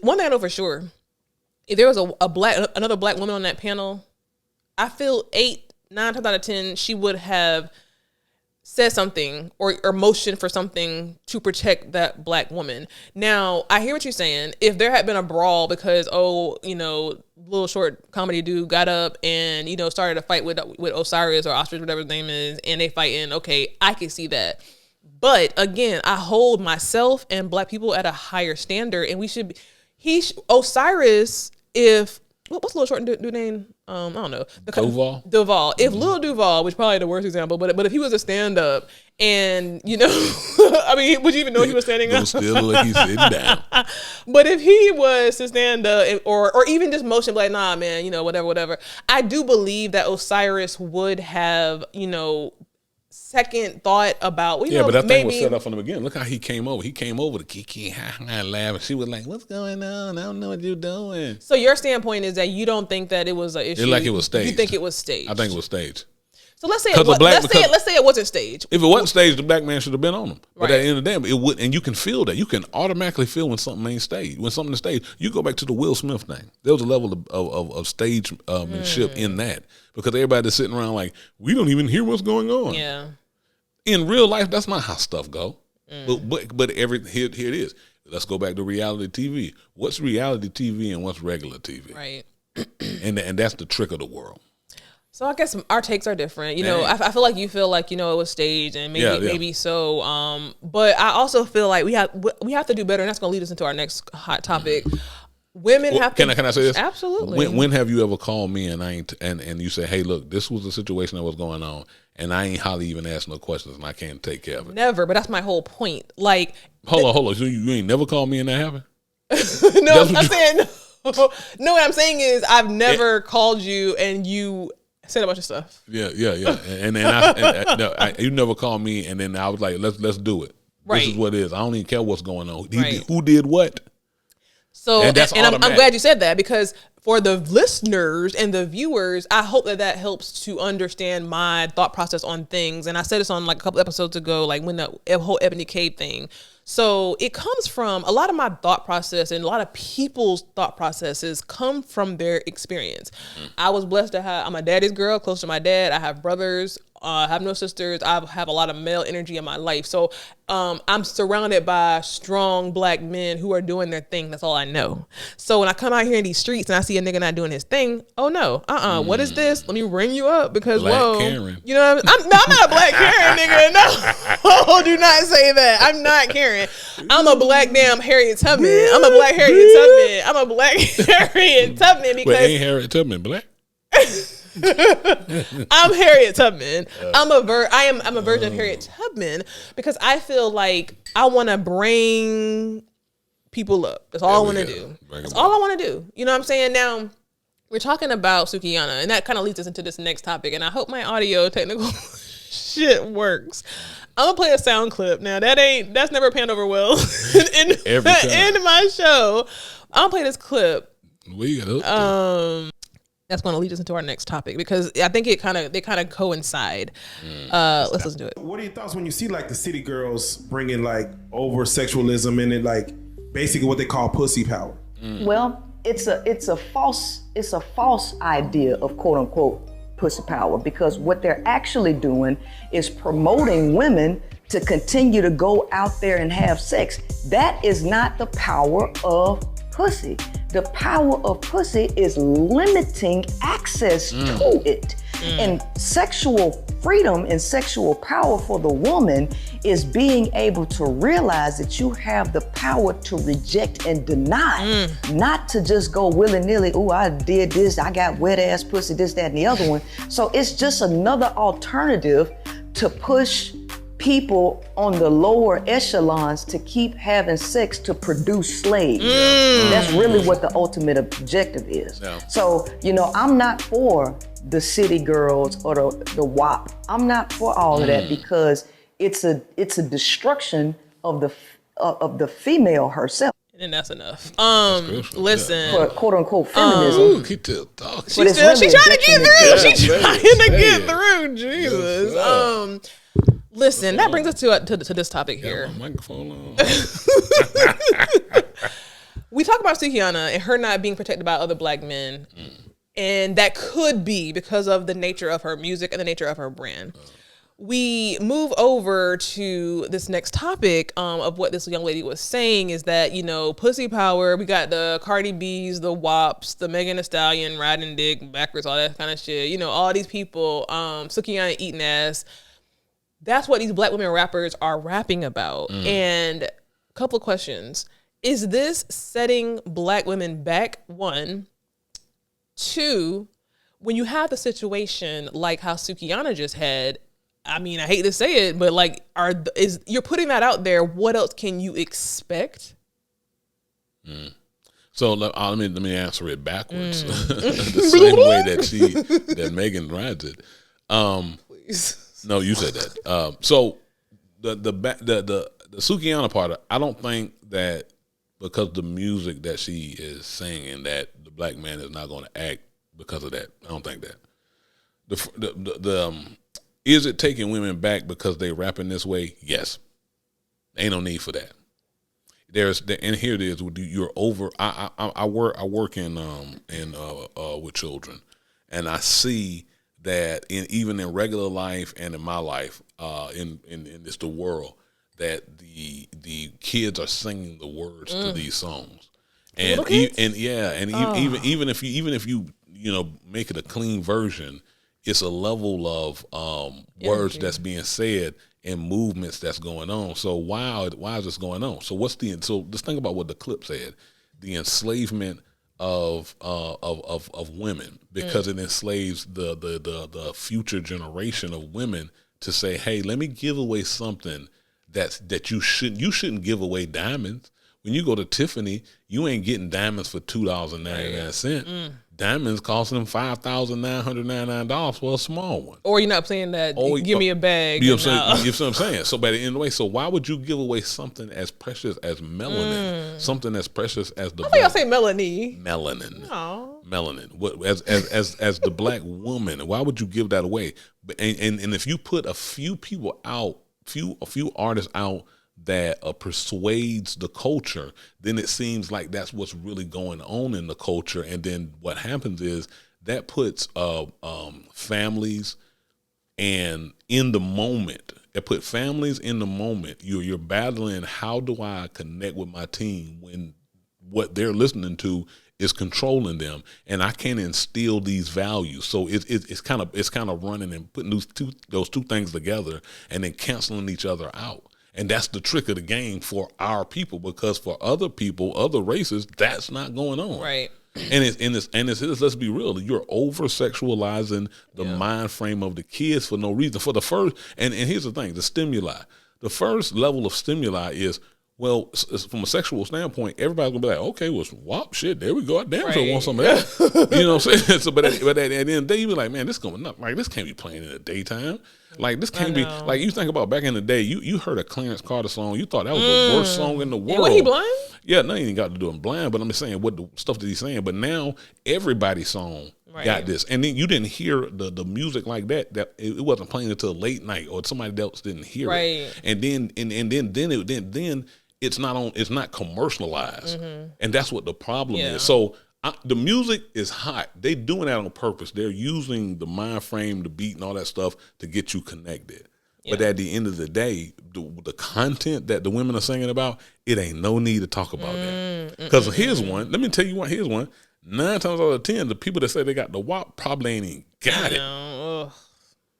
one thing I know for sure, if there was another black woman on that panel, I feel 9 times out of 10 she would have said something or motioned for something to protect that black woman. Now, I hear what you're saying. If there had been a brawl because, little short comedy dude got up and, started a fight with Osiris or Ostrich, whatever his name is, and they fighting, okay, I can see that. But again, I hold myself and black people at a higher standard, and Osiris, what's little short dude name? I don't know. Duval. If Lil Duval, which is probably the worst example, but if he was a stand up and, I mean, would you even know he was standing up? Still like he's sitting down. But if he was to stand up or even just motion like, nah, man, whatever. I do believe that Osiris would have, second thought about, but that thing was set up from the beginning. Look how he came over. He came over to Kiki, laugh, and she was like, "What's going on? I don't know what you're doing." So your standpoint is that you don't think that it was an issue. It's like it was staged. You think it was staged? I think it was staged. So let's say it wasn't staged. If it wasn't staged, the black man should have been on him. Right. But at the end of the day, it would, and you can feel that. You can automatically feel when something ain't staged. When something is staged, you go back to the Will Smith thing. There was a level of stagemanship in that, because everybody is sitting around like, we don't even hear what's going on. Yeah. In real life, that's not how stuff go. But here it is. Let's go back to reality TV. What's reality TV and what's regular TV? Right. And that's the trick of the world. So I guess our takes are different. You know, I feel like you feel like, you know, it was staged and maybe so. But I also feel like we have to do better, and that's going to lead us into our next hot topic. Women have to. Can I say this? Absolutely. When have you ever called me and you say, hey, look, this was the situation that was going on, and I ain't hardly even asked no questions, and I can't take care of it? Never, but that's my whole point. Like, hold on. So you ain't never called me and that happened? No, I'm saying no. No, what I'm saying is I've never called you and you said a bunch of stuff. Yeah. And you never called me, and then I was like, let's do it. Right. This is what it is. I don't even care what's going on. Who did what? So, and I'm glad you said that, because for the listeners and the viewers, I hope that helps to understand my thought process on things. And I said this on like a couple episodes ago, like when the whole Ebony Cave thing. So it comes from a lot of my thought process, and a lot of people's thought processes come from their experience. I was blessed to I'm a daddy's girl, close to my dad. I have brothers. I have no sisters. I have a lot of male energy in my life. So I'm surrounded by strong black men who are doing their thing. That's all I know. So when I come out here in these streets and I see a nigga not doing his thing, oh no, what is this? Let me ring you up, because black Karen. You know what I'm not a black Karen, nigga. No, do not say that. I'm not Karen. I'm a black damn Harriet Tubman. I'm a black Harriet Tubman. I'm a black Harriet Tubman because ain't Harriet Tubman black? I'm Harriet Tubman. I'm a version of Harriet Tubman, because I feel like I want to bring people up. That's all I want to do. That's all I want to do. You know what I'm saying? Now, we're talking about Sukihana, and that kind of leads us into this next topic. And I hope my audio technical shit works. I'm gonna play a sound clip. Now that's never panned over well in my show. I'm gonna play this clip. That's going to lead us into our next topic, because I think they kind of coincide. Let's listen to it. What are your thoughts when you see like the city girls bringing like over sexualism and it, like basically what they call pussy power? Well, it's a false idea of quote unquote pussy power, because what they're actually doing is promoting women to continue to go out there and have sex. That is not the power of pussy. The power of pussy is limiting access to it. And sexual freedom and sexual power for the woman is being able to realize that you have the power to reject and deny, not to just go willy-nilly, oh, I did this, I got wet ass pussy, this, that, and the other one. So it's just another alternative to push people on the lower echelons to keep having sex to produce slaves. That's really what the ultimate objective is. So, you know, I'm not for the city girls or the WAP. I'm not for all of that, because it's a destruction of the female herself. And that's enough. Listen. For quote unquote feminism. She's trying to get through. She's trying to get through. Jesus. Listen, that brings us to this topic here. Microphone on. We talk about Sukihana and her not being protected by other black men. And that could be because of the nature of her music and the nature of her brand. We move over to this next topic of what this young lady was saying, is that, you know, pussy power. We got the Cardi B's, the WAPs, the Megan Thee Stallion, riding dick backwards, all that kind of shit. You know, all these people, Sukihana eating ass. That's what these black women rappers are rapping about. And a couple of questions. Is this setting black women back? One. Two, when you have the situation like how Sukihana just had, I mean, I hate to say it, but like, you're putting that out there. What else can you expect? So let me answer it backwards, the same way that Megan rides it. Please. No, you said that. So the Sukihana part, I don't think that because the music that she is singing that the black man is not going to act because of that. I don't think that. Is it taking women back because they rapping this way? Yes. Ain't no need for that. And here it is. You're over. I work in with children, and I see that even in regular life and in my life, in the world, that the kids are singing the words to these songs, even if you make it a clean version, it's a level of words that's being said and movements that's going on. So why is this going on? So so let's think about what the clip said: the enslavement of women, because it enslaves the future generation of women to say, hey, let me give away something that you shouldn't give away diamonds. When you go to Tiffany, you ain't getting diamonds for $2.99. Diamonds costing them $5,999 for a small one. Or you're not saying that, give me a bag. You know what I'm saying? So by the end of the way, so why would you give away something as precious as melanin? Something as precious as the... I think y'all say Melanie. Melanin. Aww. Melanin. What, as the black woman, why would you give that away? And if you put a few people out, a few artists out that persuades the culture, then it seems like that's what's really going on in the culture. And then what happens is that puts families and in the moment. It put families in the moment. You're battling, how do I connect with my team when what they're listening to is controlling them, and I can't instill these values. So it's kind of running and putting those two things together and then canceling each other out. And that's the trick of the game for our people, because for other people, other races, that's not going on. Right. And it's let's be real, you're over sexualizing the mind frame of the kids for no reason. For the first, and here's the thing, the stimuli. The first level of stimuli is, well, from a sexual standpoint, everybody's gonna be like, okay, well, whop, shit, there we go. I damn sure want some of that. You know what I'm saying? So, but at the end of the day, you be like, man, this going up. Like, this can't be playing in the daytime. Like, this can't be, like, you think about back in the day, you heard a Clarence Carter song, you thought that was the worst song in the world. Was he blind? Yeah, no, he ain't got to do it blind, but I'm just saying what the stuff that he's saying. But now everybody's song got this, and then you didn't hear the music like that. That it wasn't playing until late night, or somebody else didn't hear it. And then it's not commercialized, and that's what the problem is. So the music is hot. They doing that on purpose. They're using the mind frame, the beat, and all that stuff to get you connected. Yeah. But at the end of the day, the content that the women are singing about, it ain't no need to talk about that. Because here's one. Let me tell you what. Here's one. 9 times out of 10, the people that say they got the WAP probably ain't even got it.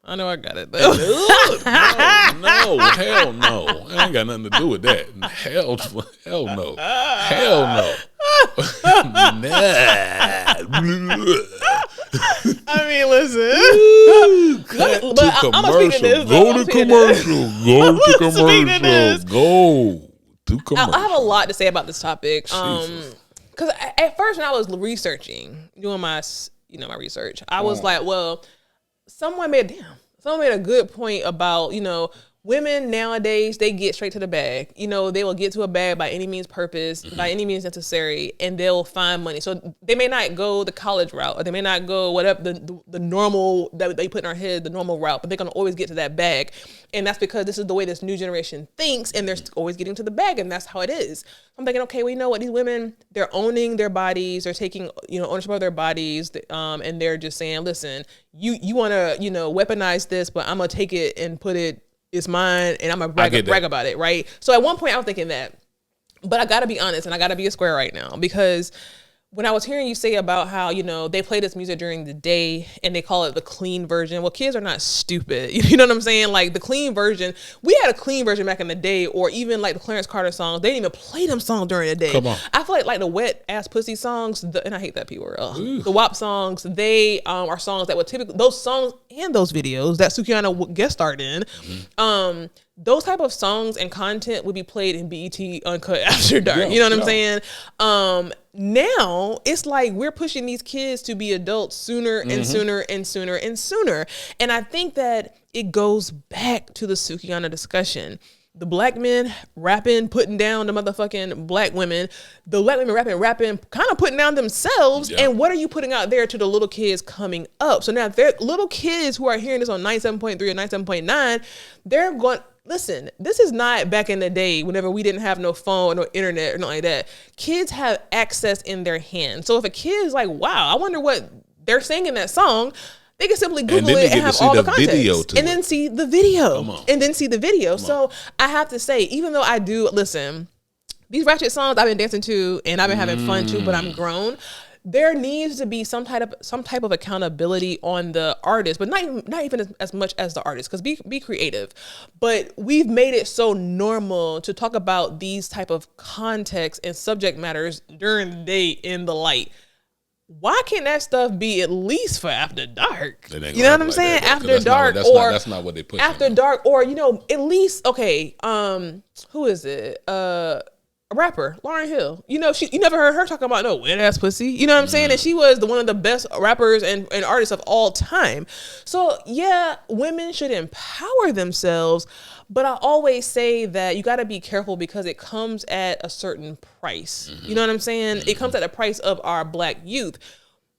I know I got it, though. No, hell no. I ain't got nothing to do with that. Hell no. Hell no. I mean, listen. Cut to commercial. Go to commercial. I have a lot to say about this topic. Because at first, when I was researching, doing my research, I was like, well, someone made a good point about, women nowadays, they get straight to the bag. They will get to a bag by any means purpose, by any means necessary, and they'll find money. So they may not go the college route, or they may not go whatever the normal that they put in our head, the normal route, but they're going to always get to that bag. And that's because this is the way this new generation thinks, and they're always getting to the bag, and that's how it is. I'm thinking, okay, well, you know what? These women, they're owning their bodies, they're taking, ownership of their bodies, and they're just saying, listen, you want to, weaponize this, but I'm going to take it and put it, it's mine, and I'm going to brag about it, right? So at one point, I was thinking that. But I got to be honest, and I got to be a square right now, because when I was hearing you say about how, they play this music during the day and they call it the clean version. Well, kids are not stupid. You know what I'm saying? Like, the clean version, we had a clean version back in the day, or even like the Clarence Carter songs. They didn't even play them songs during the day. Come on. I feel like the wet ass pussy songs, and I hate that P word, the WAP songs, they are songs that would typically, those songs and those videos that Sukihana guest starred in, those type of songs and content would be played in BET Uncut After Dark. You know what I'm saying? Now it's like we're pushing these kids to be adults sooner and sooner and sooner and sooner. And I think that it goes back to the Sukihana discussion. The black men rapping, putting down the motherfucking black women. The black women rapping, kind of putting down themselves. Yeah. And what are you putting out there to the little kids coming up? So now if they're little kids who are hearing this on 97.3 or 97.9, they're going, listen, this is not back in the day whenever we didn't have no phone, no internet, or nothing like that. Kids have access in their hands. So if a kid is like, wow, I wonder what they're saying in that song, they can simply Google it and have all the context. And then see the video. So I have to say, even though I do, listen, these ratchet songs I've been dancing to and I've been having fun too, but I'm grown. there needs to be some type of accountability on the artist, but not even as much as the artist, because be creative. But we've made it so normal to talk about these type of contexts and subject matters during the day in the light. Why can't that stuff be at least for after dark? You know what I'm saying? After dark, or that's not what they put. After dark, or at least okay. Who is it? A rapper, Lauryn Hill. You never heard her talking about no wet ass pussy. You know what I'm saying? And she was one of the best rappers and artists of all time. So yeah, women should empower themselves. But I always say that you got to be careful because it comes at a certain price. You know what I'm saying? It comes at the price of our Black youth.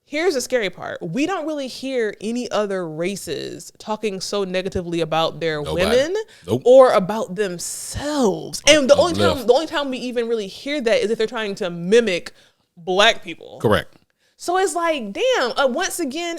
Here's the scary part. We don't really hear any other races talking so negatively about their women or about themselves. And the only time we even really hear that is if they're trying to mimic Black people. Correct. So it's like, damn, once again,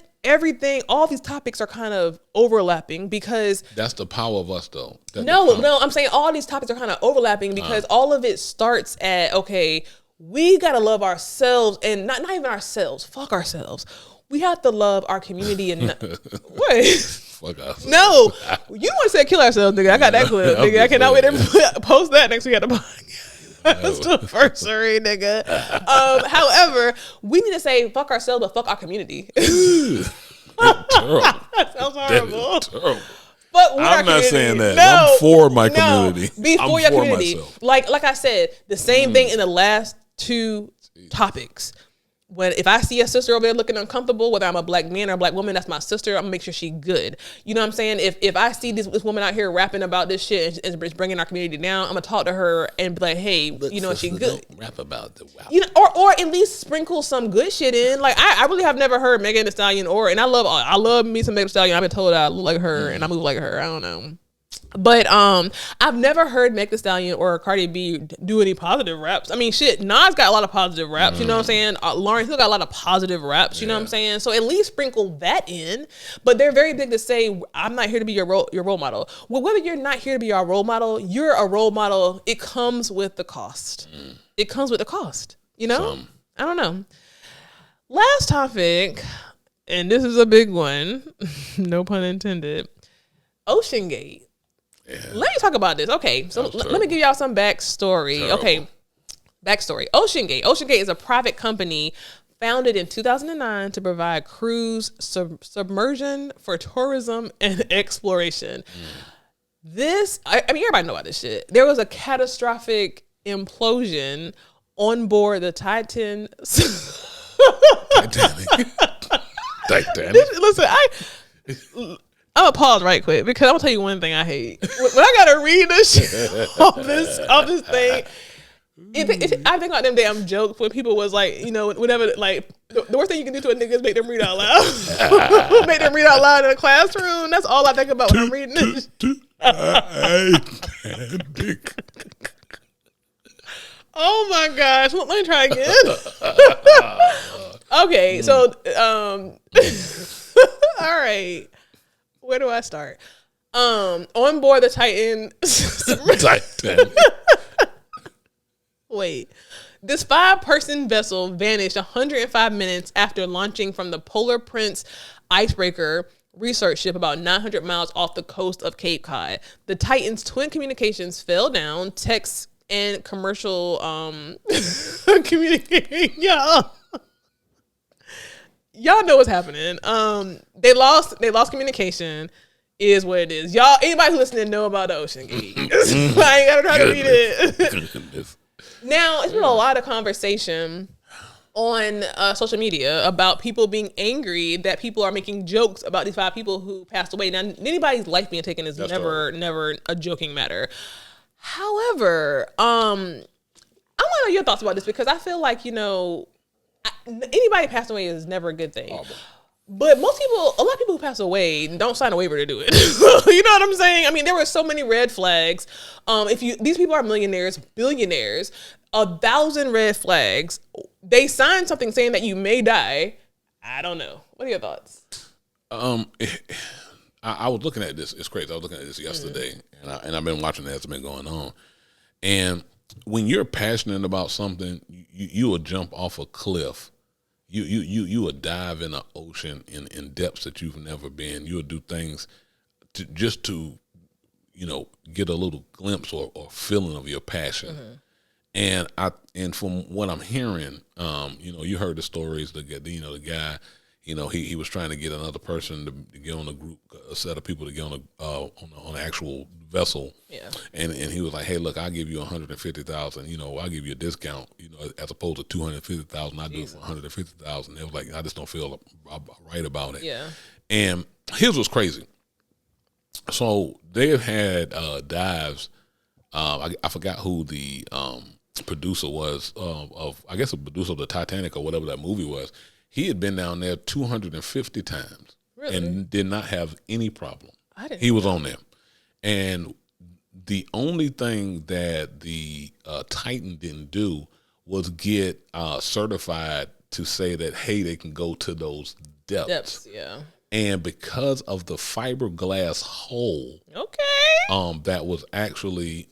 all these topics are kind of overlapping because... That's the power of us, though. No, I'm saying all these topics are kind of overlapping because all of it starts at, okay, we got to love ourselves and not even ourselves. Fuck ourselves. We have to love our community and... What? Fuck us. No, you want to say kill ourselves, nigga. I got that clip, nigga. I cannot wait to post that next week at the PODCASTAVERSARY, nigga. However, we need to say fuck ourselves, but fuck our community. That sounds horrible. Terrible. But I'm not saying that. No, I'm for my community. Be for your community. Myself. Like I said, the same thing in the last two topics. If I see a sister over there looking uncomfortable, whether I'm a Black man or a Black woman, that's my sister. I'm gonna make sure she's good. You know what I'm saying? If I see this woman out here rapping about this shit and it's bringing our community down, I'm gonna talk to her and be like, hey, she good. Don't rap about the wow. Or at least sprinkle some good shit in. Like I really have never heard Megan Thee Stallion and I love me some Megan Thee Stallion. I've been told I look like her and I move like her. I don't know. But I've never heard Megan Thee Stallion or Cardi B do any positive raps. I mean, shit, Nas got a lot of positive raps, you know what I'm saying? Lauryn Hill got a lot of positive raps, you know what I'm saying? So at least sprinkle that in. But they're very big to say, I'm not here to be your role model. Well, whether you're not here to be our role model, you're a role model. It comes with the cost. It comes with the cost, you know? I don't know. Last topic, and this is a big one, no pun intended, Oceangate. Yeah. Let me talk about this. Okay, so let me give y'all some backstory. Terrible. Okay, backstory. Oceangate. Oceangate is a private company founded in 2009 to provide cruise submersion for tourism and exploration. This, I mean, everybody know about this shit. There was a catastrophic implosion on board the Titanic. Listen, I'm gonna pause right quick because I'm gonna tell you one thing I hate. When I gotta read this shit off this thing, I think about them damn jokes when people was like, whenever, like, the worst thing you can do to a nigga is make them read out loud. Make them read out loud in a classroom. That's all I think about when I'm reading this. Oh my gosh. Let me try again. Okay, so, all right. Where do I start? On board the Titan. Wait. This 5-person vessel vanished 105 minutes after launching from the Polar Prince icebreaker research ship about 900 miles off the coast of Cape Cod. The Titan's twin communications fell down, text and commercial communicating. Y'all know what's happening. They lost communication. Is what it is. Y'all, anybody who listening know about the Oceangate. I ain't gotta try to read it. Now, it's been a lot of conversation on social media about people being angry that people are making jokes about these 5 people who passed away. Now, anybody's life being taken is never a joking matter. However, I want to know your thoughts about this because I feel like, anybody passing away is never a good thing. But a lot of people who pass away don't sign a waiver to do it. You know what I'm saying? I mean, there were so many red flags. These people are millionaires, billionaires, 1,000 red flags. They signed something saying that you may die. I don't know. What are your thoughts? I was looking at this. It's crazy. I was looking at this yesterday, and I've been watching it as it's been going on. And when you're passionate about something, you will jump off a cliff you would dive in an ocean in depths that you've never been. You would do things to get a little glimpse or feeling of your passion. And from what I'm hearing, you heard the stories. The guy, he was trying to get another person to get on a group, a set of people to get on an actual vessel. Yeah. And he was like, hey, look, I'll give you $150,000. I'll give you a discount. As opposed to $250,000, I do it for $150,000. They was like, I just don't feel right about it. Yeah. And here's what's crazy. So they've had dives. I forgot who the producer was I guess a producer of the Titanic or whatever that movie was. He had been down there 250 times and did not have any problem. He was on there. And the only thing that the Titan didn't do was get certified to say that, hey, they can go to those depths. Yeah. And because of the fiberglass hull, that was actually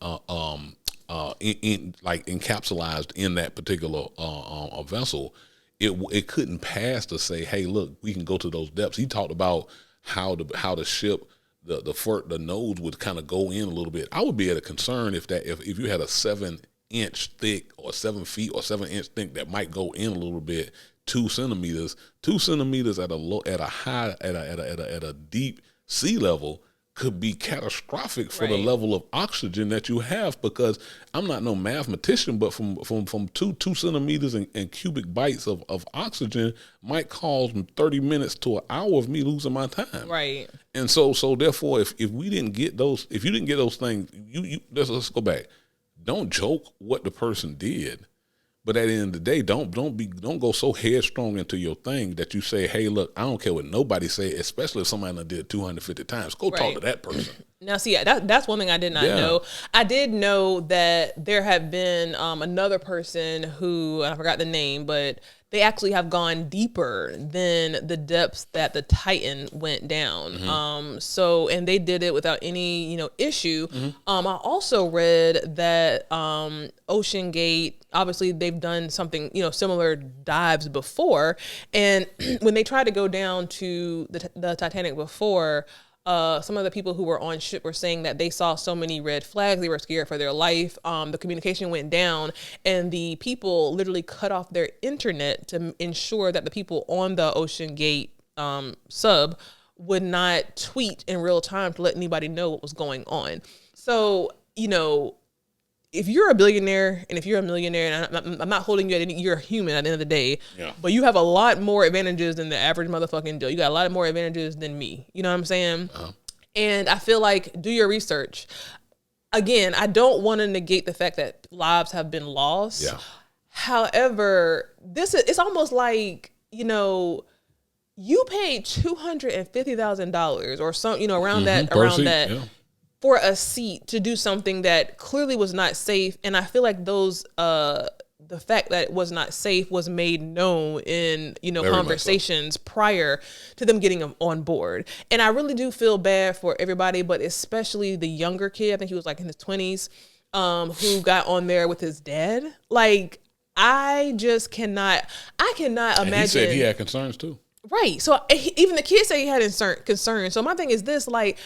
encapsulated in that particular vessel, it couldn't pass to say, hey, look, we can go to those depths. He talked about how the ship, the nose would kind of go in a little bit. I would be at a concern if you had a 7-inch thick or 7 feet or 7-inch thick that might go in a little bit. 2 centimeters at a deep sea level could be catastrophic for the level of oxygen that you have, because I'm not no mathematician, but from 2 centimeters and cubic bites of oxygen might cause 30 minutes to an hour of me losing my time. Right. And so therefore, if you didn't get those things, let's go back. Don't joke what the person did. But at the end of the day, don't go so headstrong into your thing that you say, hey, look, I don't care what nobody say, especially if somebody done did it 250 times. Go talk to that person. Now, see, that's one thing I did not know. I did know that there had been another person who, I forgot the name, but they actually have gone deeper than the depths that the Titan went down. And they did it without any, issue. I also read that Oceangate, obviously they've done something, similar dives before. And when they tried to go down to the Titanic before, some of the people who were on ship were saying that they saw so many red flags. They were scared for their life. The communication went down, and the people literally cut off their internet to ensure that the people on the Oceangate sub would not tweet in real time to let anybody know what was going on. So, if you're a billionaire and if you're a millionaire, and I'm not holding you at any, you're a human at the end of the day, but you have a lot more advantages than the average motherfucking Joe. You got a lot more advantages than me. You know what I'm saying? And I feel like, do your research. Again, I don't want to negate the fact that lives have been lost. Yeah. However, it's almost like, you paid $250,000 or some, around that. For a seat to do something that clearly was not safe. And I feel like the fact that it was not safe was made known in, conversations prior to them getting on board. And I really do feel bad for everybody, but especially the younger kid. I think he was like in his 20s, who got on there with his dad. Like, I cannot imagine. And he said he had concerns too. Right. So even the kid said he had concerns. So my thing is this, like,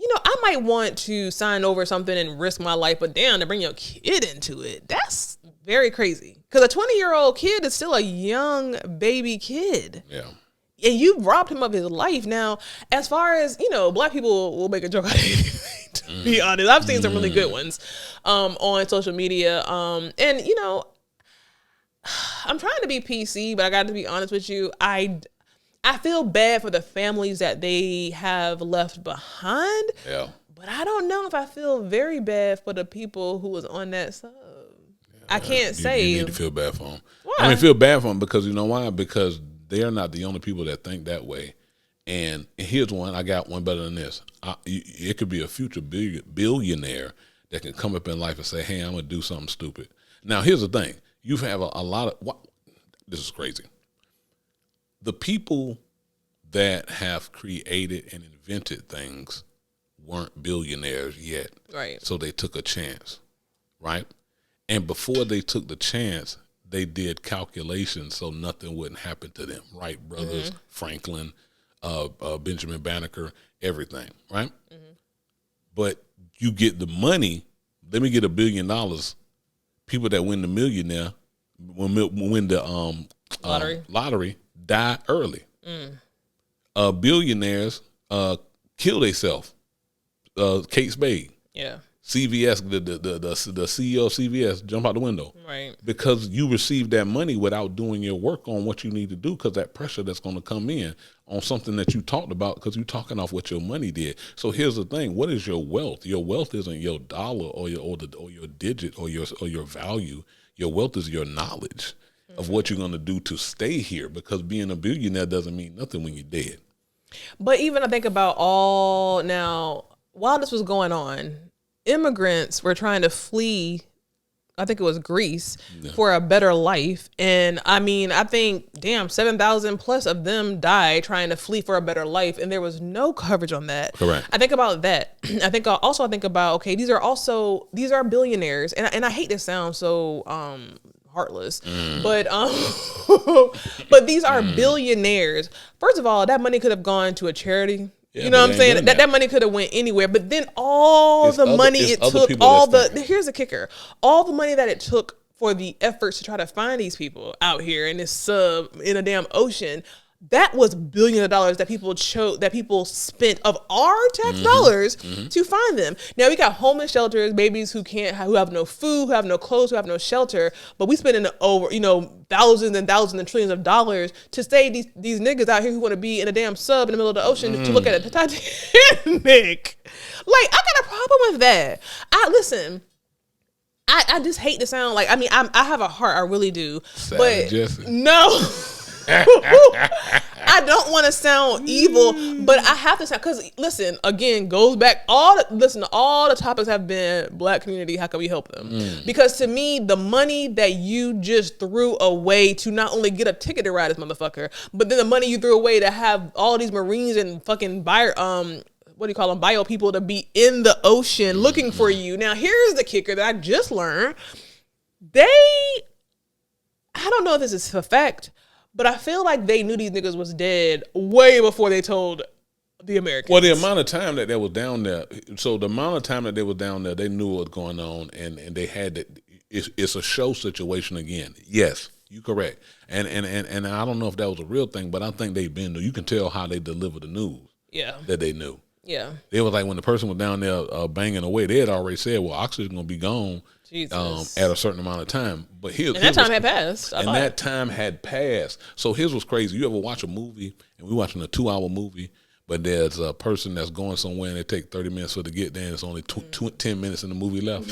I might want to sign over something and risk my life, but damn, to bring your kid into it, that's very crazy. Because a 20-year-old kid is still a young baby kid. Yeah. And you robbed him of his life. Now, as far as, black people will make a joke out of anything, to be honest. I've seen some really good ones on social media. And, I'm trying to be PC, but I got to be honest with you. I feel bad for the families that they have left behind. Yeah. But I don't know if I feel very bad for the people who was on that sub. Yeah, I can't say. You need to feel bad for them. Why? Feel bad for them because you know why? Because they're not the only people that think that way. And here's one. I got one better than this. It could be a future billionaire that can come up in life and say, hey, I'm going to do something stupid. Now, here's the thing. You have a lot of – this is crazy. The people that have created and invented things weren't billionaires yet. Right. So they took a chance, right? And before they took the chance, they did calculations so nothing wouldn't happen to them. Wright brothers, Franklin, Benjamin Banneker, everything, right? But you get the money. Let me get $1 billion. People that win the millionaire, win the lottery, die early. Billionaires kill themselves. Kate Spade. Yeah. CVS, the CEO of CVS, jump out the window. Right. Because you received that money without doing your work on what you need to do, because that pressure that's going to come in on something that you talked about, because you're talking off what your money did. So here's the thing. What is your wealth? Your wealth isn't your dollar or your digit or your value. Your wealth is your knowledge of what you're going to do to stay here, because being a billionaire doesn't mean nothing when you're dead. But even I think about while this was going on, immigrants were trying to flee, I think it was Greece, for a better life. And I mean, I think, 7,000 plus of them died trying to flee for a better life. And there was no coverage on that. Correct. I think about that. I think about, okay, these are billionaires. And I hate to sound so heartless, but but these are billionaires. First of all, that money could have gone to a charity. Yeah, you know what I'm saying? That money could have went anywhere. But then here's the kicker. All the money that it took for the efforts to try to find these people out here in this in a damn ocean, that was billions of dollars that people spent of our tax dollars to find them. Now we got homeless shelters, babies who have no food, who have no clothes, who have no shelter, but we spending over, thousands and thousands and trillions of dollars to save these niggas out here who want to be in a damn sub in the middle of the ocean to look at a Titanic. Like, I got a problem with that. I just hate to sound like, I have a heart, I really do. But Jesse. No. I don't want to sound evil, but I have to sound, because listen, again, goes back, all the topics have been Black community, how can we help them? Because to me, the money that you just threw away to not only get a ticket to ride this motherfucker, but then the money you threw away to have all these Marines and fucking bio people to be in the ocean looking for you. Now here's the kicker that I just learned. I don't know if this is a fact, but I feel like they knew these niggas was dead way before they told the Americans. Well, the amount of time that they was down there, they knew what was going on, and they had it. It's a show situation again. Yes, you correct. And I don't know if that was a real thing, but I think they've been. You can tell how they deliver the news. Yeah. That they knew. Yeah. It was like when the person was down there banging away, they had already said, well, oxygen's going to be gone at a certain amount of time. But that time had passed. That time had passed. So here's what's crazy. You ever watch a movie, and we're watching a 2-hour movie, but there's a person that's going somewhere, and it take 30 minutes for to get there, and it's only 10 minutes in the movie left.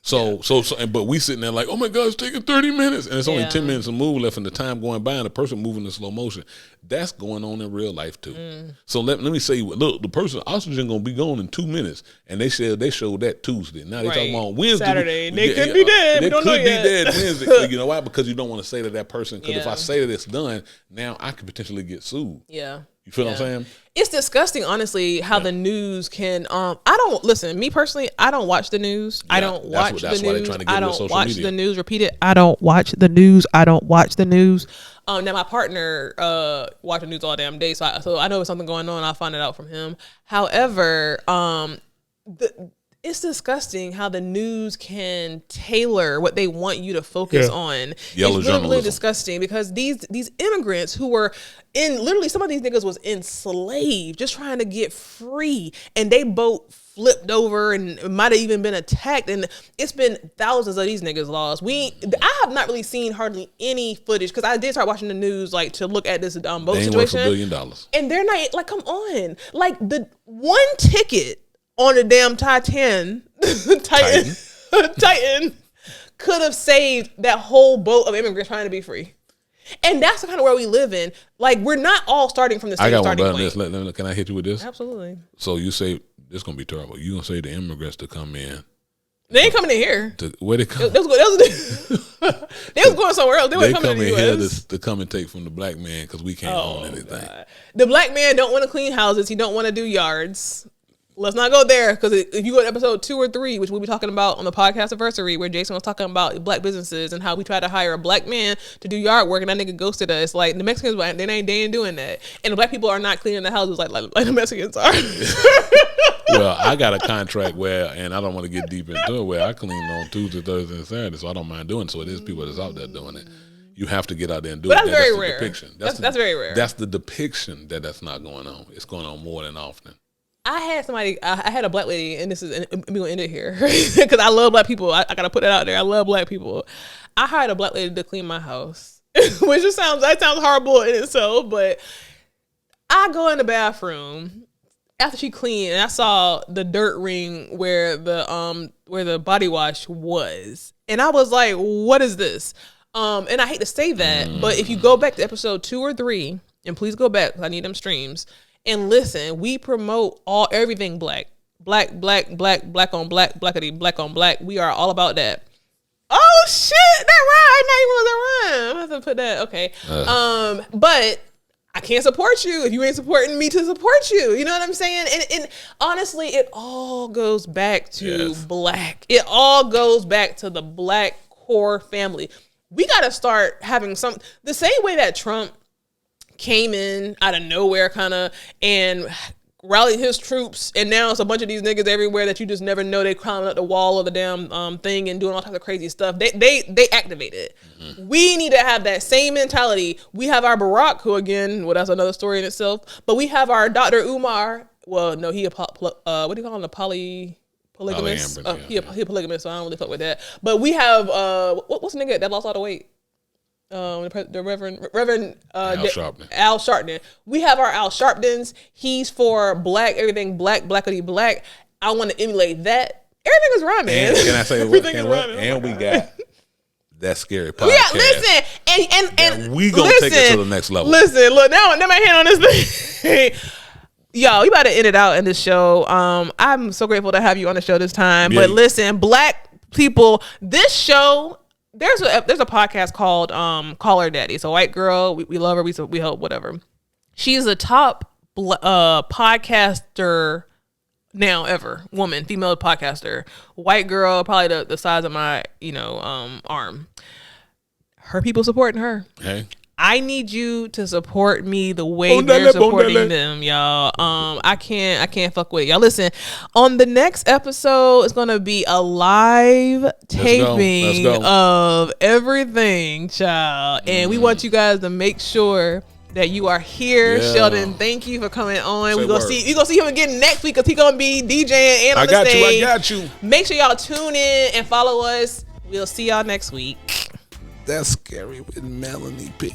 But we sitting there like, oh my God, it's taking 30 minutes. And it's only 10 minutes of movie left, and the time going by, and the person moving in slow motion. That's going on in real life too. So let me say, look, the person, oxygen going to be gone in 2 minutes. And they showed that Tuesday. Now they talking about Wednesday. Saturday. They could be dead. They we don't know yet. They could be dead Wednesday. You know why? Because you don't want to say to that person, because if I say that it's done, now I could potentially get sued. Yeah. You feel what I'm saying? It's disgusting, honestly, how the news can. Me personally, I don't watch the news. I don't watch the news. I don't watch the news. Repeat it. I don't watch the news. I don't watch the news. Now my partner watch the news all damn day, so I know if something going on, I'll find it out from him. However, it's disgusting how the news can tailor what they want you to focus on. Yellow it's journalism. Really disgusting, because these immigrants who were literally some of these niggas was enslaved, just trying to get free, and they boat flipped over and might have even been attacked, and it's been thousands of these niggas lost. I have not really seen hardly any footage, because I did start watching the news like to look at this boat they ain't situation. Worth $1 billion. And they're not like, come on, like the one ticket on the damn Titan could have saved that whole boat of immigrants trying to be free. And that's the kind of world we live in. Like, we're not all starting from the same starting point. This. Can I hit you with this? Absolutely. So you say, this is going to be terrible. You going to say the immigrants to come in. They ain't coming in here. Where they come? They was going somewhere else. They weren't coming in here US. to come and take from the black man, because we can't own anything. God. The black man don't want to clean houses. He don't want to do yards. let's not go there, because if you go to episode 2 or 3, which we'll be talking about on the Podcastaversary, where Jason was talking about black businesses and how we tried to hire a black man to do yard work and that nigga ghosted us. Like, the Mexicans, they ain't doing that, and the black people are not cleaning the houses like the Mexicans are. Well, I got a contract where, and I don't want to get deep into it, where I clean on Tuesday, Thursday, and Saturday, so I don't mind doing it. So it is people that's out there doing it. You have to get out there and do it. But that's very the rare. Depiction. That's very rare. That's the depiction that's not going on. It's going on more than often. I had a black lady, and I'm going to end it here, because I love black people. I got to put it out there. I love black people. I hired a black lady to clean my house, which just sounds horrible in itself, but I go in the bathroom after she cleaned, and I saw the dirt ring where the body wash was, and I was like, "What is this?" And I hate to say that, but if you go back to episode 2 or 3, and please go back, 'cause I need them streams, and listen, we promote everything black on black, blackity, black on black. We are all about that. Oh shit, that rhyme! I didn't even know that rhyme. I'm gonna have to put that. Okay, but I can't support you if you ain't supporting me to support you. You know what I'm saying? And honestly, it all goes back to black. It all goes back to the black core family. We got to start having the same way that Trump came in out of nowhere kind of and rallied his troops, and now it's a bunch of these niggas everywhere that you just never know. They climbing up the wall of the damn thing and doing all types of crazy stuff. They activated. Mm-hmm. We need to have that same mentality. We have our Barack, who again, well, that's another story in itself, but we have our Dr. Umar. Well, no, he what do you call him, a polygamist? He a polygamist, so I don't really fuck with that. But we have what's the nigga that lost all the weight? The Reverend Al Sharpton. We have our Al Sharptons. He's for black, everything black, blackity black. I want to emulate that. Everything is rhyming. And can I say everything is rhyming? And we got That Scary podcast. Yeah, listen, and we gonna take it to the next level. Listen, look, now my hand on this thing. Yo, we about to end it out in this show. I'm so grateful to have you on the show this time. Yeah. But listen, black people, this show. There's a podcast called Call Her Daddy. It's a white girl. We love her. We hope whatever. She's a top podcaster now ever. Woman, female podcaster. White girl, probably the size of my arm. Her people supporting her. Hey. I need you to support me the way they're supporting them, y'all. I can't fuck with it. Y'all listen, on the next episode, it's gonna be a live taping of everything, child. And we want you guys to make sure that you are here. Yeah. Sheldon, thank you for coming on. We're gonna see him again next week, because he's gonna be DJing and on the stage. I got you. Make sure y'all tune in and follow us. We'll see y'all next week. That's Scary with Melanie P.